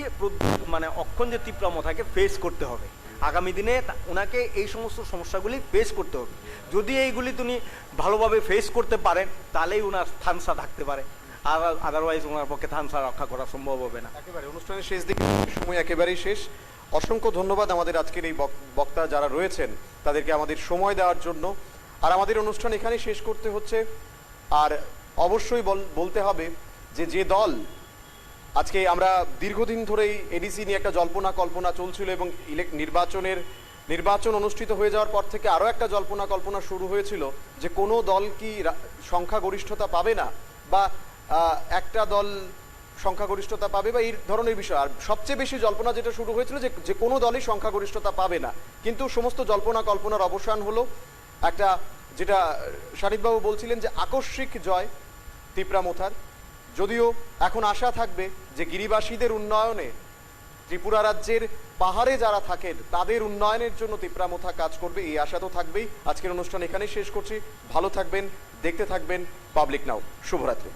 মানে অক্ষণ যে তীব্রমথাকে ফেস করতে হবে আগামী দিনে, ওনাকে এই সমস্ত সমস্যাগুলি ফেস করতে হবে। যদি এইগুলি তিনি ভালোভাবে ফেস করতে পারেন তাহলেই ওনার থানসা থাকতে পারে, আর আদারওয়াইজ ওনার পক্ষে থানসা রক্ষা করা সম্ভব হবে না। একেবারে অনুষ্ঠানের শেষ দিকে, সময় একেবারেই শেষ। অসংখ্য ধন্যবাদ আমাদের আজকের এই বক্তা যারা রয়েছেন তাদেরকে আমাদের সময় দেওয়ার জন্য। আর আমাদের অনুষ্ঠান এখানেই শেষ করতে হচ্ছে। আর অবশ্যই বলতে হবে যে দল আজকে আমরা দীর্ঘদিন ধরেই এডিসি নিয়ে একটা জল্পনা কল্পনা চলছিল এবং নির্বাচন অনুষ্ঠিত হয়ে যাওয়ার পর থেকে আরও একটা জল্পনা কল্পনা শুরু হয়েছিল যে কোনো দল কি সংখ্যাগরিষ্ঠতা পাবে না, বা একটা দল সংখ্যাগরিষ্ঠতা পাবে, বা এই ধরনের বিষয়। আর সবচেয়ে বেশি জল্পনা যেটা শুরু হয়েছিল যে কোনো দলই সংখ্যাগরিষ্ঠতা পাবে না, কিন্তু সমস্ত জল্পনা কল্পনার অবসান হলো একটা, যেটা শারিকবাবু বলছিলেন যে আকস্মিক জয় তিপ্রামথার। যদিও এখন আশা থাকবে যে গিরিবাসীদের উন্নয়নে, ত্রিপুরা রাজ্যের পাহাড়ে যারা থাকেন তাদের উন্নয়নের জন্য তিপ্রামথা কাজ করবে, এই আশা তো থাকবেই। আজকের অনুষ্ঠান এখানেই শেষ করছি। ভালো থাকবেন, দেখতে থাকবেন পাবলিক নাও। শুভরাত্রি।